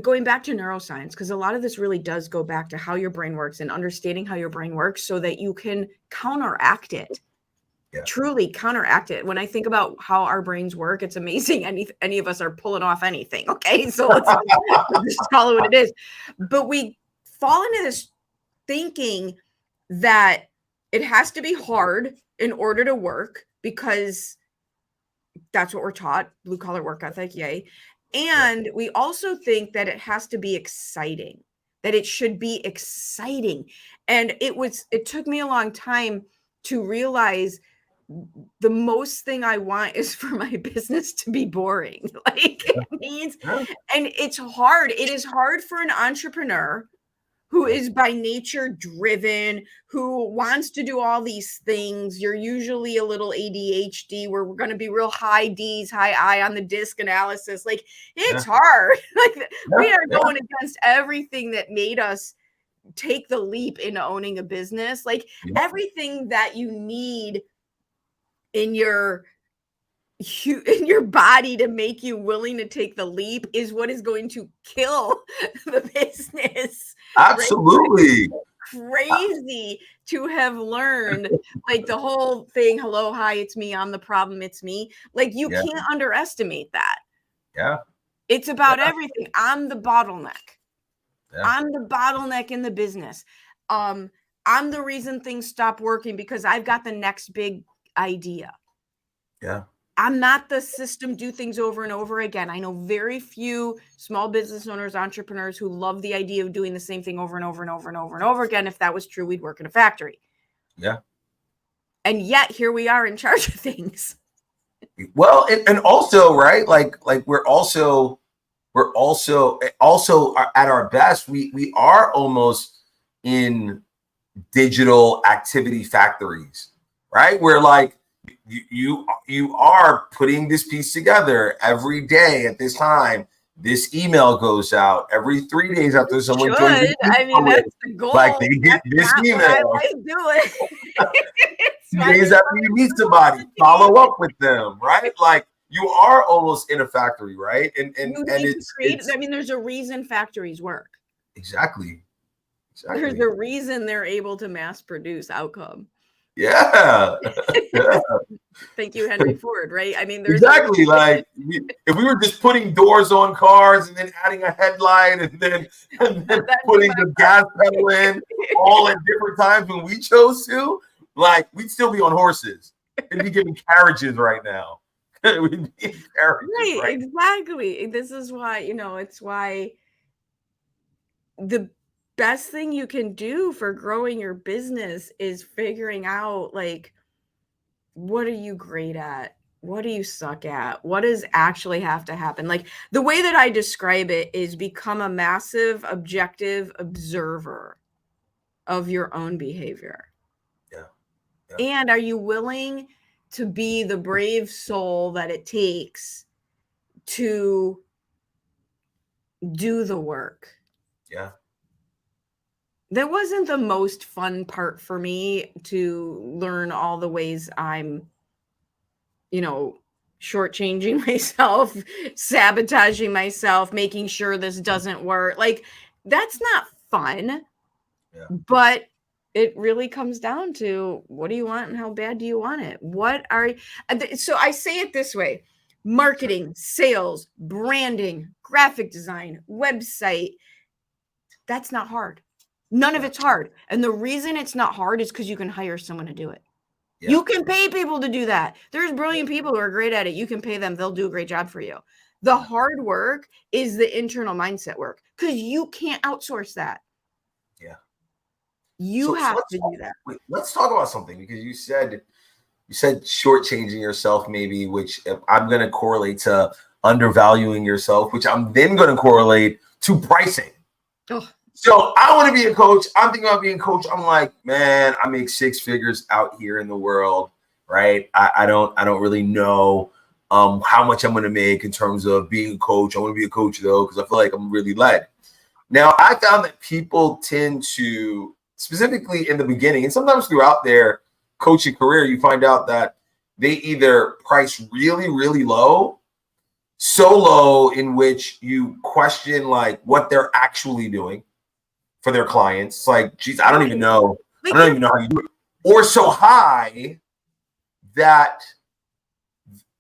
going back to neuroscience, because a lot of this really does go back to how your brain works and understanding how your brain works so that you can counteract it. Truly counteract it. When I think about how our brains work, it's amazing. Any of us are pulling off anything. Okay. So let's just call it what it is. But we fall into this thinking that it has to be hard in order to work. because that's what we're taught, blue collar work ethic, yay. And we also think that it has to be exciting, that it should be exciting. And it took me a long time to realize the most thing I want is for my business to be boring. Like it means, and it's hard. It is hard for an entrepreneur who is by nature driven, who wants to do all these things. You're usually a little ADHD, where we're going to be real high D's, high I on the disc analysis. Like it's hard. Like we are going against everything that made us take the leap into owning a business. Like everything that you need in your body to make you willing to take the leap is what is going to kill the business. Absolutely. Right? Crazy to have learned like the whole thing. Hello, hi, it's me. I'm the problem. It's me. Like you can't underestimate that. Yeah. It's about everything. I'm the bottleneck. I'm the bottleneck in the business. I'm the reason things stop working because I've got the next big idea. Yeah. I'm not the system, do things over and over again. I know very few small business owners, entrepreneurs who love the idea of doing the same thing over and over and over and over and over again. If that was true, we'd work in a factory. Yeah. And yet here we are in charge of things. Well, and also, right? Like we're also at our best. We are almost in digital activity factories, right? We're like, you are putting this piece together every day at this time. This email goes out every 3 days after someone joins. I mean, that's the goal. Like they get this email. I do it. 2 days after you meet somebody, follow up with them, right? Like you are almost in a factory, right? And it's I mean, there's a reason factories work. Exactly. There's a reason they're able to mass produce outcome. Yeah. Thank you, Henry Ford, right? I mean, there's exactly like if we were just putting doors on cars and then adding a headlight and then putting the gas pedal in all at different times when we chose to, like we'd still be on horses. We'd be giving carriages right now. We'd be carriages, right? Exactly. This is why, it's why the best thing you can do for growing your business is figuring out like, what are you great at? What do you suck at? What does actually have to happen? Like the way that I describe it is become a massive objective observer of your own behavior. Yeah. And are you willing to be the brave soul that it takes to do the work? Yeah. That wasn't the most fun part for me, to learn all the ways I'm, shortchanging myself, sabotaging myself, making sure this doesn't work. Like, that's not fun. Yeah. But it really comes down to what do you want and how bad do you want it? So I say it this way: marketing, sales, branding, graphic design, website. That's not hard. None of it's hard. And the reason it's not hard is because you can hire someone to do it. Yeah. You can pay people to do that. There's brilliant people who are great at it. You can pay them. They'll do a great job for you. The hard work is the internal mindset work, because you can't outsource that. Yeah. You have to do that. Let's talk about something, because you said shortchanging yourself, maybe, which I'm going to correlate to undervaluing yourself, which I'm then going to correlate to pricing. Oh. So I want to be a coach. I'm thinking about being a coach. I'm like, man, I make 6 figures out here in the world, right? I don't really know how much I'm going to make in terms of being a coach. I want to be a coach though, because I feel like I'm really led. Now, I found that people tend to, specifically in the beginning, and sometimes throughout their coaching career, you find out that they either price really, really low, so low in which you question like what they're actually doing for their clients. It's like, geez, I don't even know how you do it. Or so high that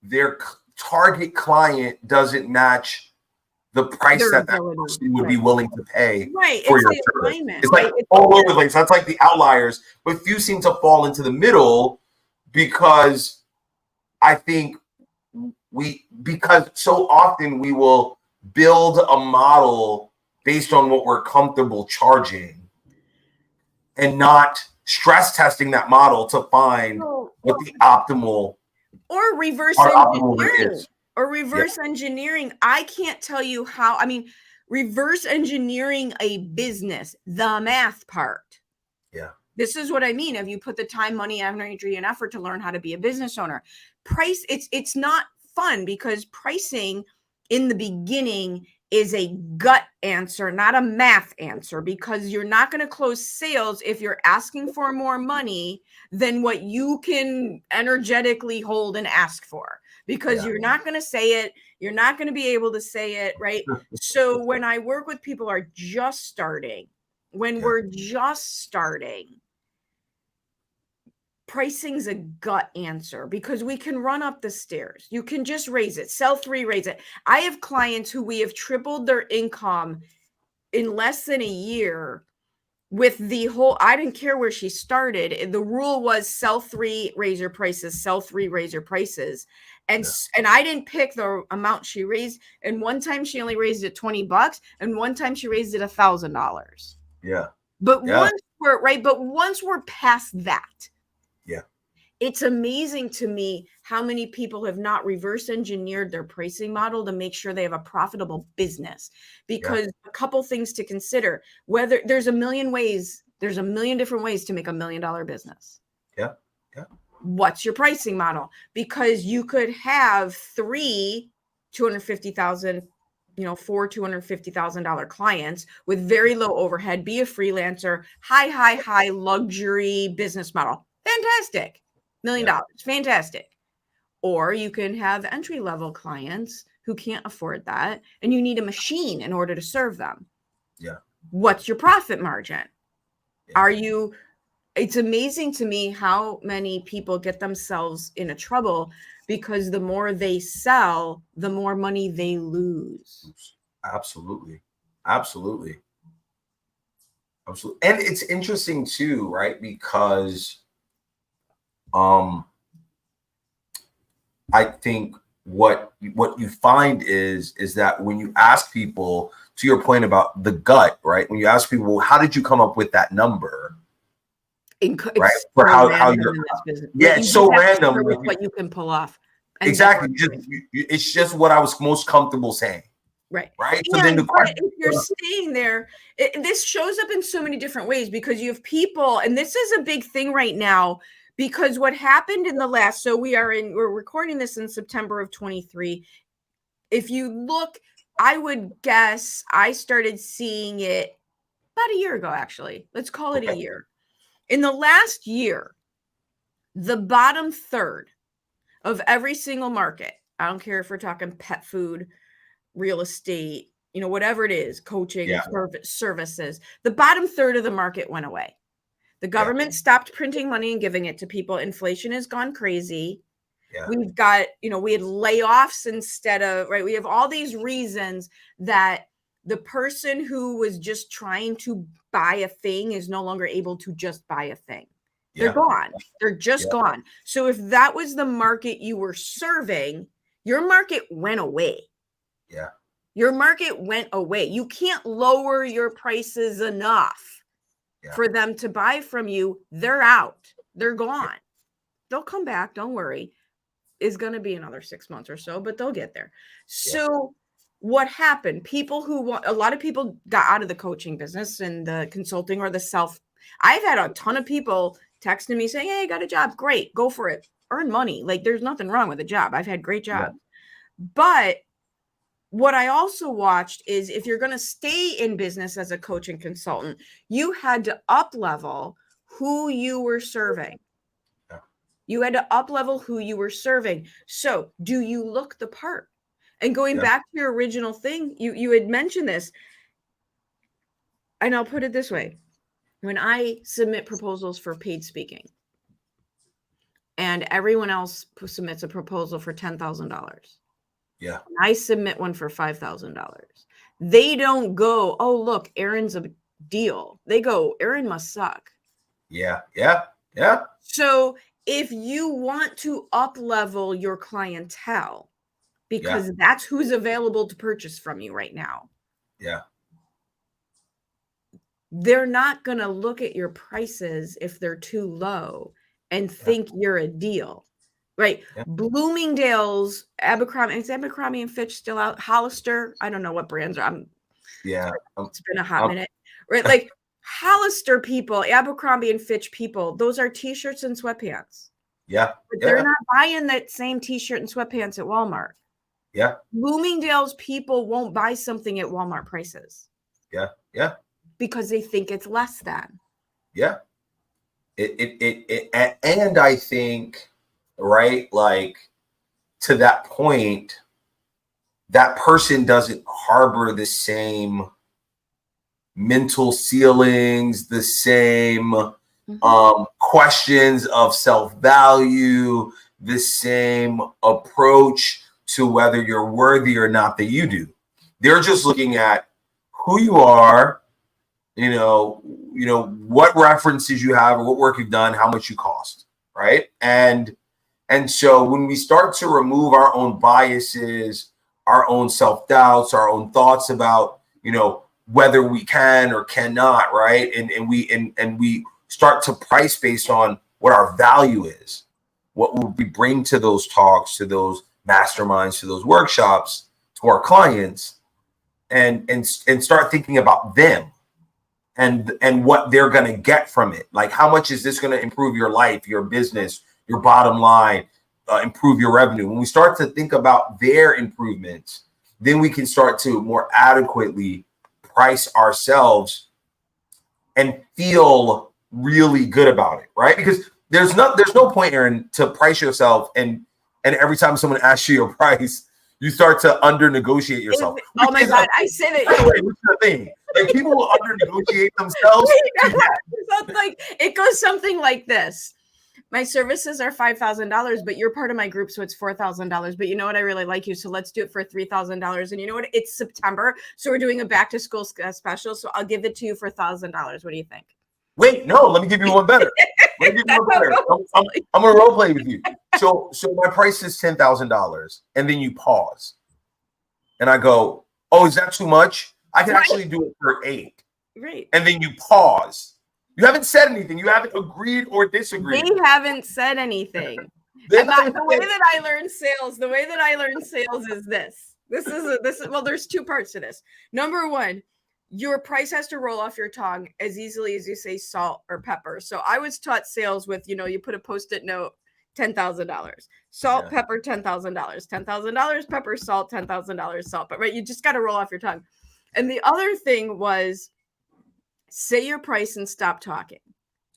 their target client doesn't match the price that person would be willing to pay for your service. It's like all over the place. That's like the outliers, but few seem to fall into the middle because I think because so often we will build a model based on what we're comfortable charging and not stress testing that model to find what the optimal or reverse engineering is. Or reverse engineering. I can't tell you how. I mean, reverse engineering a business, the math part. Yeah. This is what I mean. If you put the time, money, energy, and effort to learn how to be a business owner, it's not fun because pricing in the beginning is a gut answer, not a math answer, because you're not going to close sales if you're asking for more money than what you can energetically hold and ask for, because you're not going to say it. You're not going to be able to say it, right? So when I work with people who are just starting, when we're just starting, pricing's a gut answer because we can run up the stairs. You can just raise it, sell 3, raise it. I have clients who we have tripled their income in less than a year with the whole, I didn't care where she started. The rule was sell 3, raise your prices, sell 3, raise your prices. And I didn't pick the amount she raised. And one time she only raised it $20 and one time she raised it $1,000. Yeah. But once we're past that, it's amazing to me how many people have not reverse engineered their pricing model to make sure they have a profitable business. Because a couple things to consider, whether there's a million different ways to make $1 million business. Yeah. What's your pricing model? Because you could have 3 $250,000, 4 $250,000 clients with very low overhead, be a freelancer, high luxury business model. Fantastic. $1 million. Fantastic. Or you can have entry-level clients who can't afford that and you need a machine in order to serve them. Yeah. What's your profit margin? It's amazing to me how many people get themselves into trouble because the more they sell, the more money they lose. Absolutely. And it's interesting too, right? Because I think what you find is that when you ask people, to your point about the gut, right? When you ask people, well, how did you come up with that number? Right? For how you're, it's so random with what you can pull off. Exactly. It's just what I was most comfortable saying. Right. So then the question, if you're staying there, this shows up in so many different ways because you have people, and this is a big thing right now, because what happened in the last, so we're recording this in September of 23. If you look, I would guess I started seeing it about a year ago, actually. Let's call it a year. In the last year, the bottom third of every single market, I don't care if we're talking pet food, real estate, whatever it is, coaching, services, the bottom third of the market went away. The government stopped printing money and giving it to people. Inflation has gone crazy. We've got, we had layoffs instead of, right? We have all these reasons that the person who was just trying to buy a thing is no longer able to just buy a thing. They're gone. They're just gone. So if that was the market you were serving, your market went away. Your market went away. You can't lower your prices enough for them to buy from you. They're out. They're gone. They'll come back. Don't worry. It's going to be another 6 months or so, but they'll get there. So what happened? A lot of people got out of the coaching business and the consulting or the I've had a ton of people texting me saying, hey, I got a job. Great. Go for it. Earn money. Like there's nothing wrong with a job. I've had great jobs. But what I also watched is if you're going to stay in business as a coach and consultant, you had to up-level who you were serving. You had to up-level who you were serving. So do you look the part? And going back to your original thing, you had mentioned this, and I'll put it this way. When I submit proposals for paid speaking and everyone else submits a proposal for $10,000. I submit one for $5,000. They don't go, oh, look, Erin's a deal. They go, Erin must suck. Yeah. So if you want to up level your clientele, because Yeah. that's who's available to purchase from you right now. Yeah. They're not going to look at your prices if they're too low and think you're a deal, right? Yeah. Bloomingdale's, Abercrombie, is Abercrombie and Fitch still out? Hollister, I don't know what brands are. It's been a hot minute, right? Like Hollister people, Abercrombie and Fitch people, those are t-shirts and sweatpants. Yeah. But they're not buying that same t-shirt and sweatpants at Walmart. Yeah. Bloomingdale's people won't buy something at Walmart prices. Yeah. Yeah. Because they think it's less than. Yeah. And I think, right, like to that point, that person doesn't harbor the same mental ceilings, the same questions of self-value, the same approach to whether you're worthy or not that you do. They're just looking at who you are, you know, what references you have or what work you've done, how much you cost, right? And so when we start to remove our own biases, our own self-doubts, our own thoughts about, whether we can or cannot, right? And we start to price based on what our value is, what we bring to those talks, to those masterminds, to those workshops, to our clients, and start thinking about them and what they're going to get from it. Like, how much is this going to improve your life, your business, your bottom line, improve your revenue? When we start to think about their improvements, then we can start to more adequately price ourselves and feel really good about it, right? Because there's no point, Erin, to price yourself and every time someone asks you your price, you start to under negotiate yourself. Oh my God, I say that. Which is the thing. Like, people will under negotiate themselves. It goes something like this. My services are $5,000, but you're part of my group, so it's $4,000. But you know what? I really like you, so let's do it for $3,000. And you know what? It's September, so we're doing a back to school special. So I'll give it to you for $1,000. What do you think? Wait, no, let me give you one better. I'm gonna role play with you. So my price is $10,000, and then you pause, and I go, "Oh, is that too much? I can actually do it for $8." Right. And then you pause. You haven't said anything. You haven't agreed or disagreed. They haven't said anything. The way that I learned sales is this. Well, there's two parts to this. Number one, your price has to roll off your tongue as easily as you say salt or pepper. So I was taught sales with, you put a Post-it note, $10,000, salt, pepper, $10,000, $10,000, pepper, salt, $10,000, salt. But right, you just got to roll off your tongue. And the other thing was, say your price and stop talking.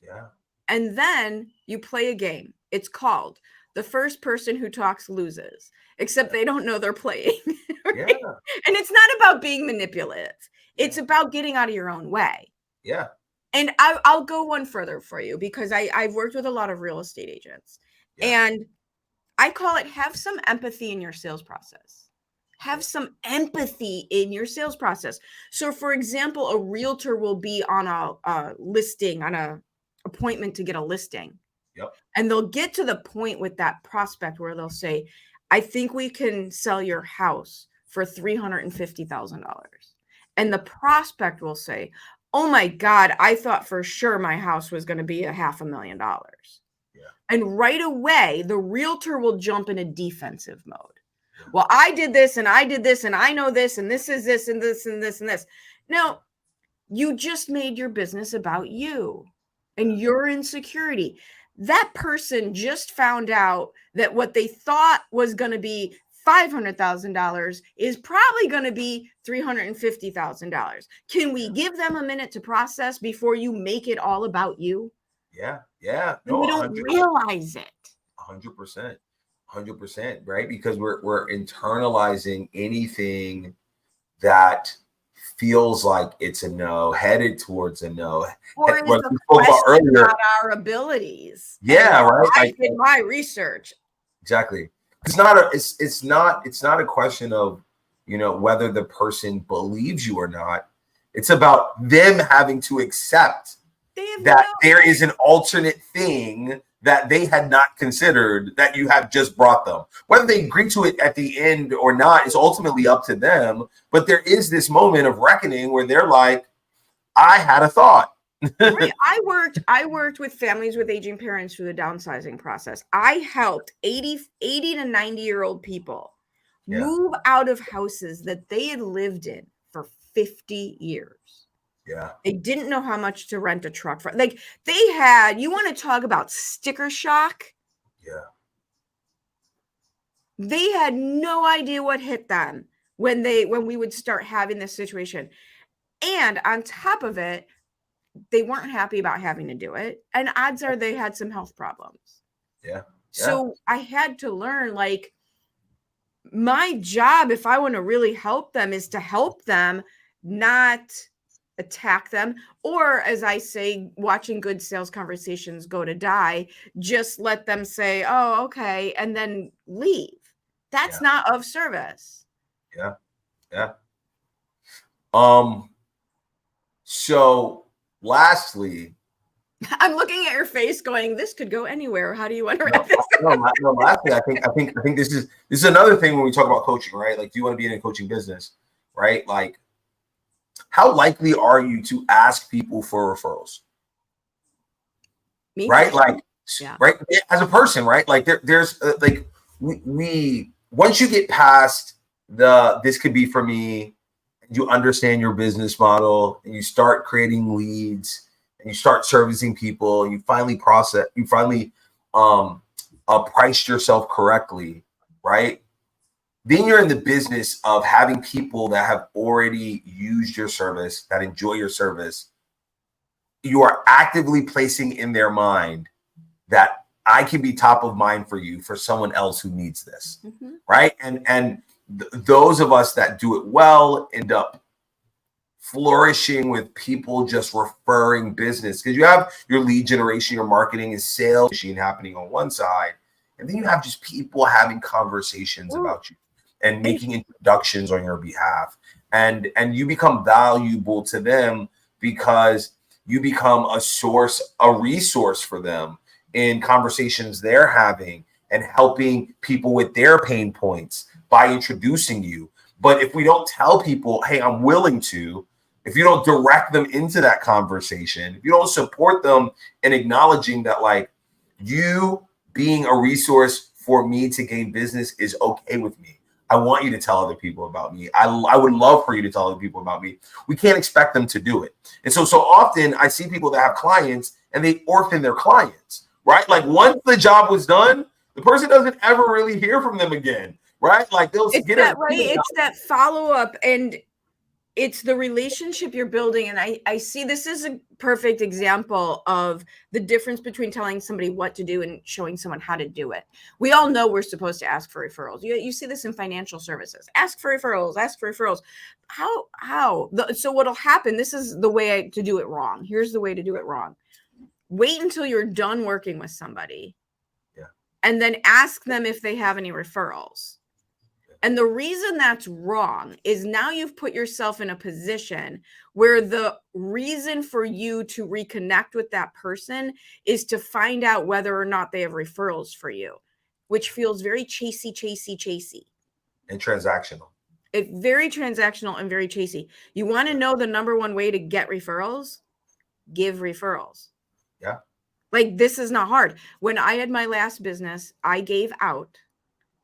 Yeah. And then you play a game. It's called the first person who talks loses, except they don't know they're playing. Right? Yeah. And it's not about being manipulative. It's about getting out of your own way. Yeah. And I'll go one further for you, because I've worked with a lot of real estate agents. Yeah. And I call it, have some empathy in your sales process. Have some empathy in your sales process. So, for example, a realtor will be on a listing, on an appointment to get a listing. Yep. And they'll get to the point with that prospect where they'll say, I think we can sell your house for $350,000. And the prospect will say, oh my God, I thought for sure my house was going to be $500,000. Yeah. And right away, the realtor will jump in a defensive mode. Well, I did this and I did this and I know this and this is this and this and this and this. Now, you just made your business about you and your insecurity. That person just found out that what they thought was going to be $500,000 is probably going to be $350,000. Can we give them a minute to process before you make it all about you? Yeah. Yeah. No, we don't realize it. 100%. 100%, right? Because we're internalizing anything that feels like it's a no, headed towards a no. Or it's a question about our abilities. Yeah, right. I did my research. Exactly. It's not a question of, whether the person believes you or not. It's about them having to accept that there is an alternate thing that they had not considered that you have just brought them. Whether they agree to it at the end or not is ultimately up to them. But there is this moment of reckoning where they're like, I had a thought. Right. I worked with families with aging parents through the downsizing process. I helped 80 to 90-year-old people move out of houses that they had lived in for 50 years. Yeah. They didn't know how much to rent a truck for. Like they had, you want to talk about sticker shock? Yeah. They had no idea what hit them when we would start having this situation. And on top of it, they weren't happy about having to do it. And odds are they had some health problems. Yeah. So I had to learn, like, my job, if I want to really help them, is to help them, not attack them. Or as I say, watching good sales conversations go to die, just let them say, oh, okay, and then leave. That's not of service. Yeah. Yeah. So lastly, I'm looking at your face going, this could go anywhere. How do you want to wrap this up? No, lastly, I think this is another thing when we talk about coaching, right? Like, do you want to be in a coaching business, right? Like, how likely are you to ask people for referrals? Me right? too. Like, right, as a person, right? Like there's like we once you get past this could be for me, you understand your business model and you start creating leads and you start servicing people and you finally priced yourself correctly, right? Then you're in the business of having people that have already used your service, that enjoy your service. You are actively placing in their mind that I can be top of mind for you, for someone else who needs this, right? And those of us that do it well end up flourishing with people just referring business, because you have your lead generation, your marketing and sales machine happening on one side, and then you have just people having conversations about you and making introductions on your behalf, and you become valuable to them because you become a resource for them in conversations they're having and helping people with their pain points by introducing you. But if we don't tell people, hey, I'm willing to, if you don't direct them into that conversation, if you don't support them in acknowledging that, like, you being a resource for me to gain business is okay with me. I want you to tell other people about me. I would love for you to tell other people about me. We can't expect them to do it. And so often I see people that have clients and they orphan their clients, right? Like, once the job was done, the person doesn't ever really hear from them again, right? Like, they'll get it. Right? It's that follow-up, and it's the relationship you're building. And I see this is a perfect example of the difference between telling somebody what to do and showing someone how to do it. We all know we're supposed to ask for referrals. You see this in financial services. Ask for referrals, ask for referrals. How? So what'll happen, this is the way to do it wrong. Here's the way to do it wrong. Wait until you're done working with somebody. Yeah. And then ask them if they have any referrals. And the reason that's wrong is now you've put yourself in a position where the reason for you to reconnect with that person is to find out whether or not they have referrals for you, which feels very chasey. And transactional. It's very transactional and very chasey. You want to know the number one way to get referrals? Give referrals. Yeah. Like, this is not hard. When I had my last business, I gave out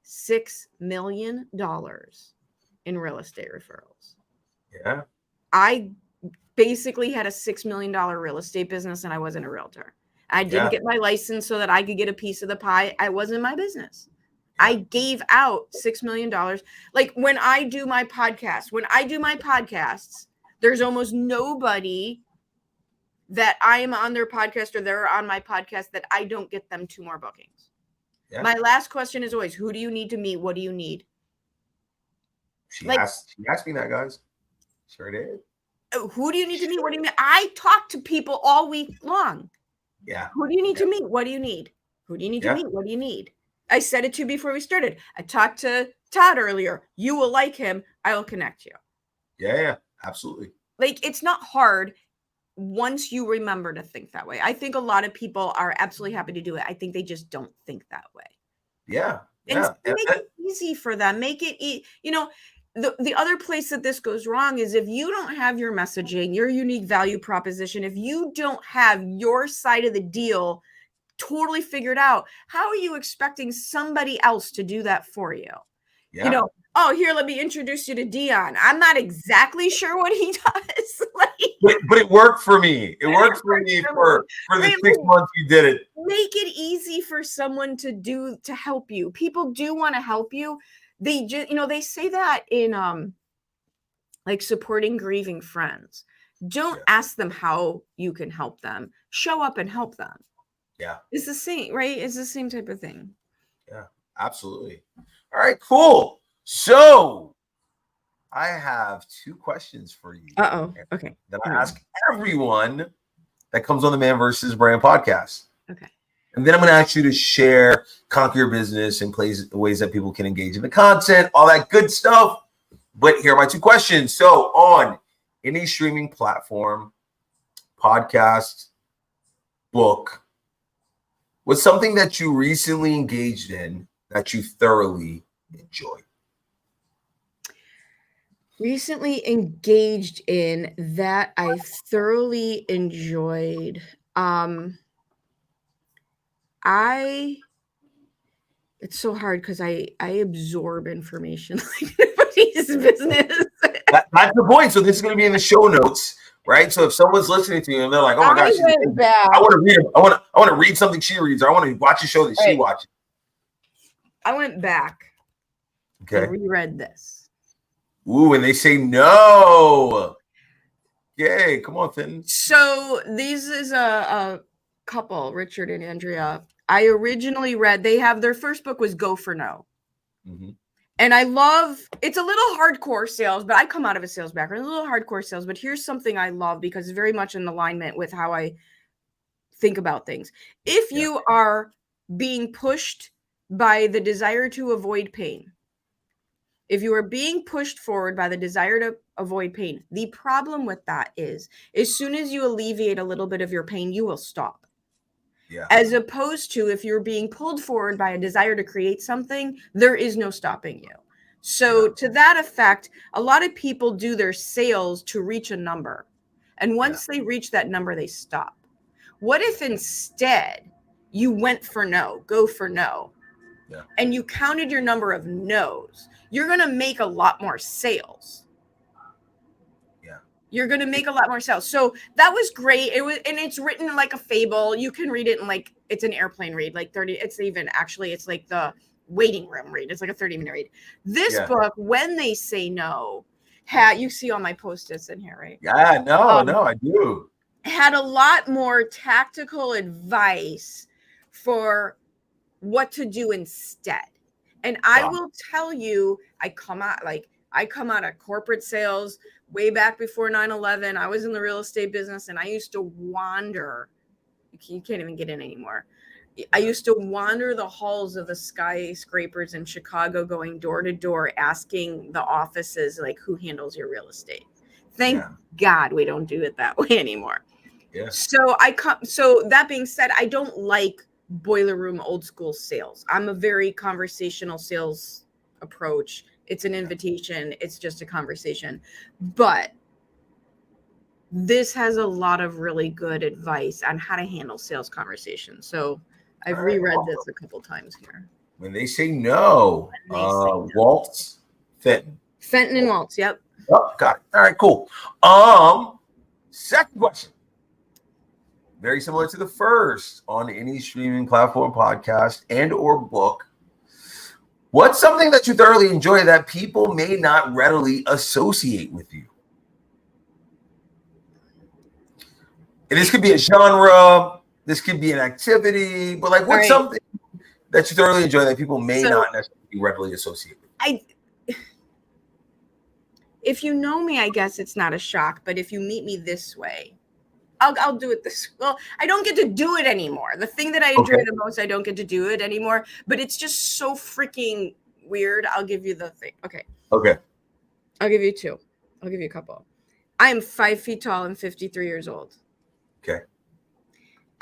$6 million in real estate referrals. Yeah. I basically had a $6 million real estate business and I wasn't a realtor. I didn't get my license so that I could get a piece of the pie. I wasn't my business. I gave out $6 million. Like, when I do my podcasts, there's almost nobody that I am on their podcast or they're on my podcast that I don't get them 2 more bookings. Yeah. My last question is always, who do you need to meet? What do you need? She asked me that, guys. Sure did. Who do you need to meet? What do you need? I talk to people all week long. Yeah. Who do you need to meet? What do you need? Who do you need to meet? What do you need? I said it to you before we started. I talked to Todd earlier. You will like him. I will connect you. Yeah, absolutely. Like, it's not hard. once you remember to think that way. I think a lot of people are absolutely happy to do it. I think they just don't think that way. Yeah. And Yeah. make it easy for them. Make it, the other place that this goes wrong is if you don't have your messaging, your unique value proposition, if you don't have your side of the deal totally figured out, how are you expecting somebody else to do that for you? Yeah. Oh, here, let me introduce you to Dion. I'm not exactly sure what he does. But it worked for me. It worked for me for the 6 months you did it. Make it easy for someone to help you. People do want to help you. They just, they say that in like supporting grieving friends. Don't ask them how you can help them. Show up and help them. Yeah. It's the same, right? It's the same type of thing. Yeah, absolutely. All right, cool. So I have 2 questions for you. Okay. That I ask everyone that comes on the Man versus Brand podcast. Okay. And then I'm going to ask you to share, conquer your business in ways that people can engage in the content, all that good stuff. But here are my 2 questions. So on any streaming platform, podcast, book, what's something that you recently engaged in that you thoroughly enjoyed? Recently engaged in that I thoroughly enjoyed. It's so hard because I absorb information like nobody's business. That's the point. So this is going to be in the show notes, right? So if someone's listening to you and they're like, "Oh my gosh, I want to read. I want to read something she reads, or I want to watch a show that she watches." I went back and reread this. Ooh, and they say no. Yay, come on, Finn. So this is a couple, Richard and Andrea. I originally read, their first book was Go for No. Mm-hmm. And I love, it's a little hardcore sales, but I come out of a sales background, a little hardcore sales, but here's something I love because it's very much in alignment with how I think about things. If you are being pushed by the desire to avoid pain, if you are being pushed forward by the desire to avoid pain, the problem with that is as soon as you alleviate a little bit of your pain, you will stop. Yeah. As opposed to if you're being pulled forward by a desire to create something, there is no stopping you. So to that effect, a lot of people do their sales to reach a number. And once they reach that number, they stop. What if instead you went for no, go for no, and you counted your number of no's? You're going to make a lot more sales. You're going to make a lot more sales. So that was great. It was, and it's written like a fable. You can read it in like, it's an airplane read, like 30. It's like the waiting room read. It's like a 30-minute read. This book, When They Say No, you see all my post-its in here, right? Yeah, no, I do. Had a lot more tactical advice for what to do instead. And I will tell you, I come out of corporate sales way back before 9/11. I was in the real estate business and I used to wander. You can't even get in anymore. I used to wander the halls of the skyscrapers in Chicago, going door to door, asking the offices, like, who handles your real estate? Thank God we don't do it that way anymore. Yeah. So that being said, I don't like boiler room old school sales. I'm a very conversational sales approach. It's an invitation. It's just a conversation. But this has a lot of really good advice on how to handle sales conversations. So I've reread this a couple times here. When They Say No, Waltz, Fenton and Waltz. Yep. Oh, got it. All right, cool. Second question. Very similar to the first. On any streaming platform, podcast, and or book, what's something that you thoroughly enjoy that people may not readily associate with you? And this could be a genre, this could be an activity, but like what's something that you thoroughly enjoy that people may not necessarily readily associate with? If you know me, I guess it's not a shock, but if you meet me this way, I'll do it this. Well, I don't get to do it anymore. The thing that I enjoy the most, I don't get to do it anymore, but it's just so freaking weird. I'll give you the thing. Okay. I'll give you 2. I'll give you a couple. I am 5 feet tall and 53 years old. Okay.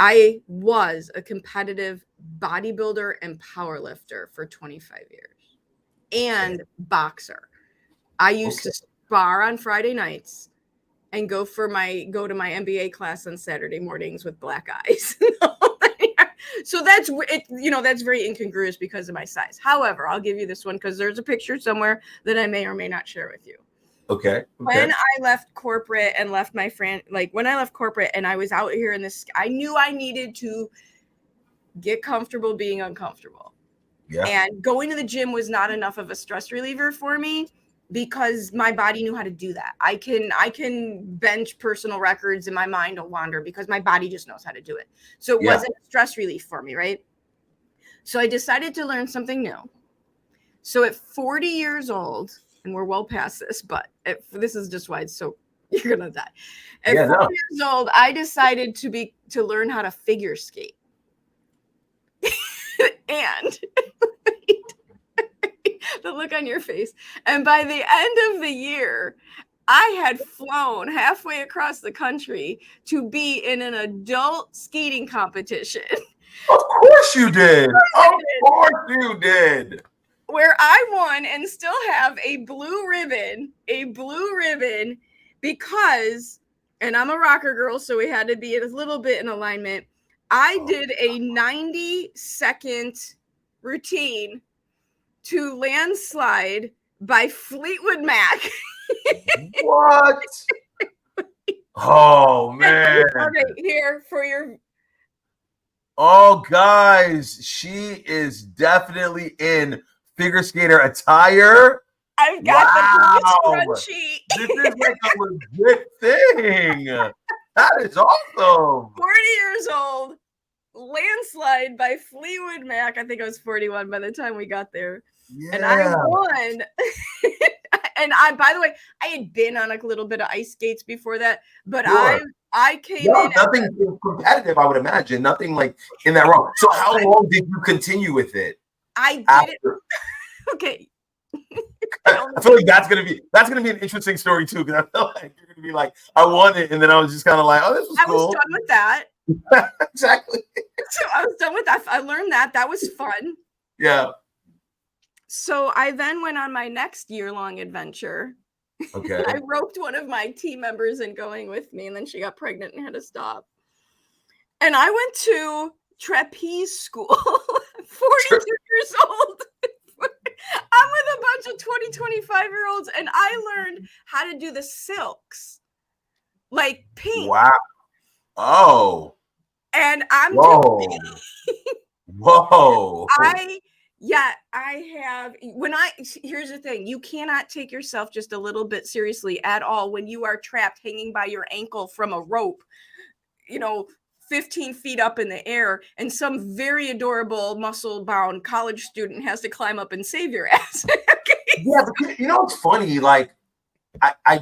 I was a competitive bodybuilder and power lifter for 25 years and boxer. I used to spar on Friday nights and go to my MBA class on Saturday mornings with black eyes. So that's it, that's very incongruous because of my size. However, I'll give you this one because there's a picture somewhere that I may or may not share with you. Okay. When I left corporate and left my friend, like when I left corporate and I was out here in this, I knew I needed to get comfortable being uncomfortable. Yeah. And going to the gym was not enough of a stress reliever for me because my body knew how to do that. I can bench personal records and my mind will wander because my body just knows how to do it. So it wasn't a stress relief for me, right? So I decided to learn something new. So at 40 years old, and we're well past this, but this is just why it's so you're gonna die. At 40 years old, I decided to learn how to figure skate. And the look on your face. And by the end of the year, I had flown halfway across the country to be in an adult skating competition. Of course you did. Of course you did. Where I won and still have a blue ribbon because, and I'm a rocker girl, so we had to be a little bit in alignment. I did a 90-second routine to Landslide by Fleetwood Mac. What? Oh, man. Okay, here for your... Oh, guys, she is definitely in figure skater attire. I've got the scrunchie. This is like a legit thing. That is awesome. 40 years old, Landslide by Fleetwood Mac. I think I was 41 by the time we got there. Yeah. And I won. And by the way, I had been on a little bit of ice skates before that, but I came in. Nothing competitive, I would imagine. Nothing like in that realm. So how long did you continue with it? I did it. Okay. I feel like that's gonna be an interesting story too, because I feel like you're gonna be like, I won it, and then I was just kind of like, oh, this was cool. I was done with that. Exactly. So I was done with that. I learned that. That was fun. Yeah. So I then went on my next year-long adventure. Okay. I roped one of my team members in going with me, and then she got pregnant and had to stop. And I went to trapeze school, 42 years old. I'm with a bunch of 20, 25-year-olds, and I learned how to do the silks, like pink. Wow. Oh. And I'm Whoa. Here's the thing. You cannot take yourself just a little bit seriously at all when you are trapped hanging by your ankle from a rope, 15 feet up in the air, and some very adorable muscle-bound college student has to climb up and save your ass. Okay. Yeah, it's funny. Like, I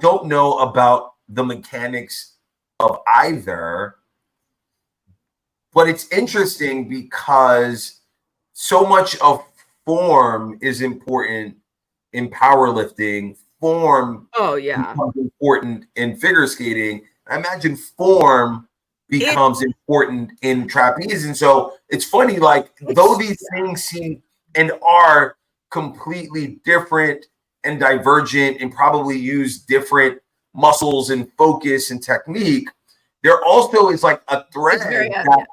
don't know about the mechanics of either, but it's interesting because so much of form is important in powerlifting. Form, becomes important in figure skating. I imagine form becomes important in trapeze. And so it's funny, like, though these things seem and are completely different and divergent and probably use different muscles and focus and technique, there also is like a thread that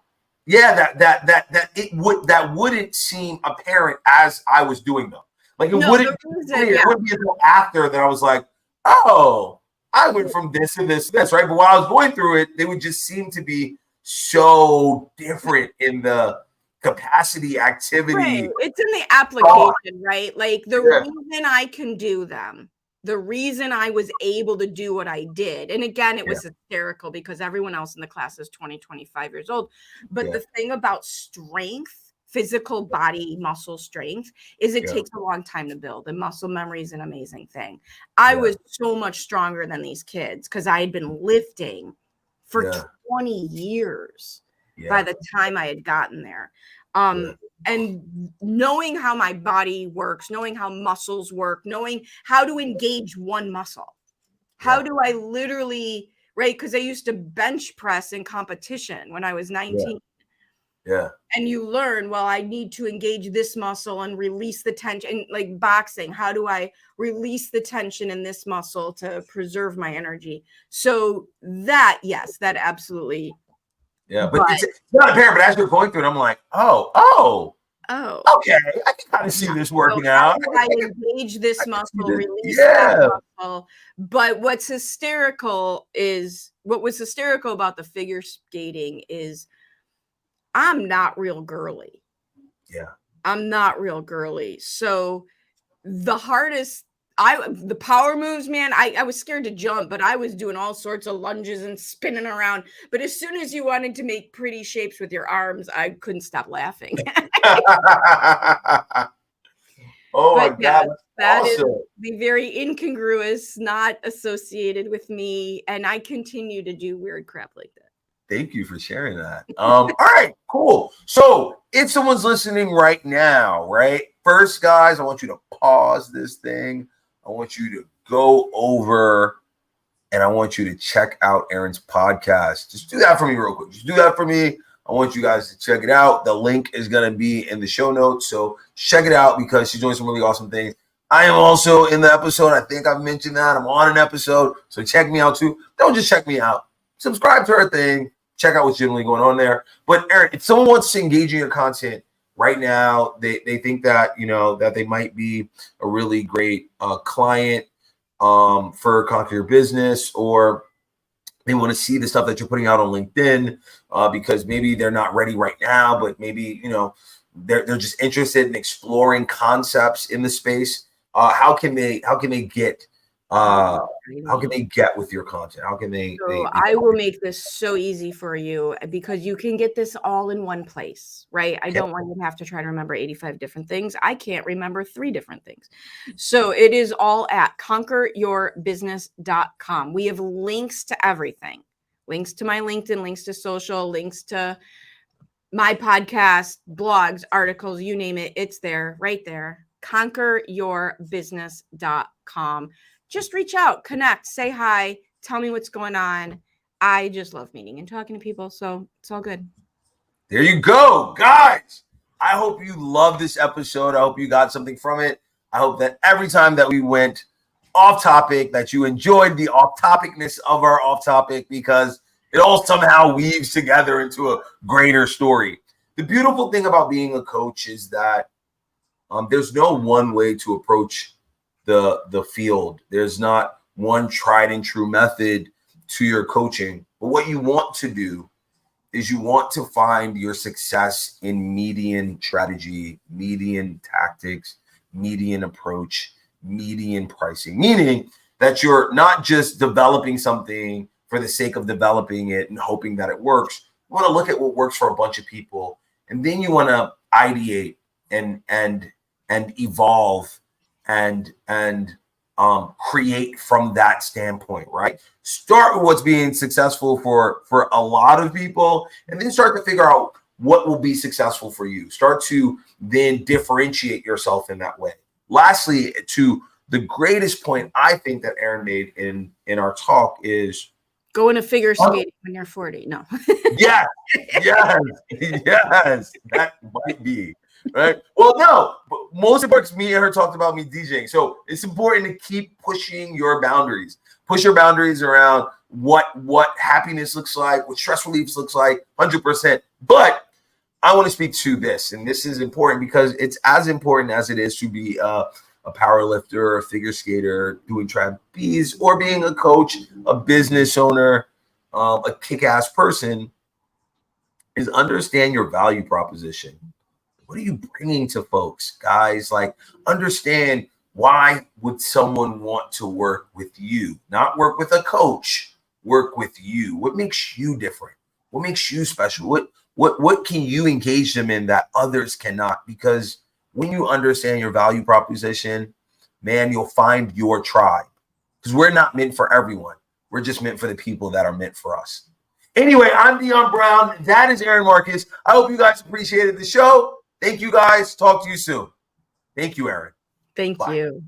wouldn't seem apparent as I was doing them. Like it wouldn't be until after that I was like, oh, I went from this to this to this, right? But while I was going through it, they would just seem to be so different in the capacity, activity. Right. It's in the application, right? Like the reason I can do them, the reason I was able to do what I did. And again, it was hysterical because everyone else in the class is 20, 25 years old. But the thing about strength, physical body muscle strength, is it takes a long time to build, and muscle memory is an amazing thing. I was so much stronger than these kids because I had been lifting for 20 years by the time I had gotten there. And knowing how my body works, knowing how muscles work, knowing how to engage one muscle. How do I literally, right? Because I used to bench press in competition when I was 19. Yeah. And you learn, well, I need to engage this muscle and release the tension. And like boxing, how do I release the tension in this muscle to preserve my energy? So that, yes, that absolutely. Yeah, but it's not apparent. But as you're going through it, I'm like, oh, okay, I can kind of see this working out. I engage this muscle, release this muscle. But what was hysterical about the figure skating is I'm not real girly. Yeah. I'm not real girly. So the power moves, man, I was scared to jump, but I was doing all sorts of lunges and spinning around. But as soon as you wanted to make pretty shapes with your arms, I couldn't stop laughing. Oh my God. That is the very incongruous, not associated with me. And I continue to do weird crap like that. Thank you for sharing that. All right, cool. So if someone's listening right now, right? First, guys, I want you to pause this thing. I want you to go over and I want you to check out Erin's podcast. Just do that for me real quick. Just do that for me. I want you guys to check it out. The link is going to be in the show notes. So check it out because she's doing some really awesome things. I am also in the episode. I think I've mentioned that. I'm on an episode. So check me out too. Don't just check me out. Subscribe to her thing. Check out what's generally going on there. But Erin, if someone wants to engage in your content right now, they think that, that they might be a really great client for Conquer Your Business, or they want to see the stuff that you're putting out on LinkedIn because maybe they're not ready right now, but maybe, they're just interested in exploring concepts in the space. How can they get with your content? How can they? I will make this so easy for you because you can get this all in one place, right? I don't want you to have to try to remember 85 different things. I can't remember 3 different things. So it is all at conqueryourbusiness.com. We have links to everything. Links to my LinkedIn, links to social, links to my podcast, blogs, articles, you name it. It's there, right there. conqueryourbusiness.com. Just reach out, connect, say hi, tell me what's going on. I just love meeting and talking to people, so it's all good. There you go, guys. I hope you love this episode. I hope you got something from it. I hope that every time that we went off topic, that you enjoyed the off topicness of our off topic, because it all somehow weaves together into a greater story. The beautiful thing about being a coach is that there's no one way to approach the field. There's not one tried and true method to your coaching. But what you want to do is you want to find your success in median strategy, median tactics, median approach, median pricing, meaning that you're not just developing something for the sake of developing it and hoping that it works. You want to look at what works for a bunch of people, and then you want to ideate and evolve and create from that standpoint, right? Start with what's being successful for a lot of people, and then start to figure out what will be successful for you. Start to then differentiate yourself in that way. Lastly, to the greatest point I think that Erin made in our talk is go into figure skating when you're 40. No. yes, that might be. Right. Well, no, but most important, me and her talked about me DJing. So it's important to keep pushing your boundaries. Push your boundaries around what happiness looks like, what stress relief looks like, 100%. But I want to speak to this, and this is important because it's as important as it is to be a power lifter, a figure skater, doing trapeze, or being a coach, a business owner, a kick-ass person, is understand your value proposition. What are you bringing to folks, guys? Like, understand, why would someone want to work with you? Not work with a coach, work with you. What makes you different? What makes you special? What can you engage them in that others cannot? Because when you understand your value proposition, man, you'll find your tribe. Because we're not meant for everyone. We're just meant for the people that are meant for us. Anyway, I'm Dion Brown. That is Erin Marcus. I hope you guys appreciated the show. Thank you, guys. Talk to you soon. Thank you, Erin. Thank you.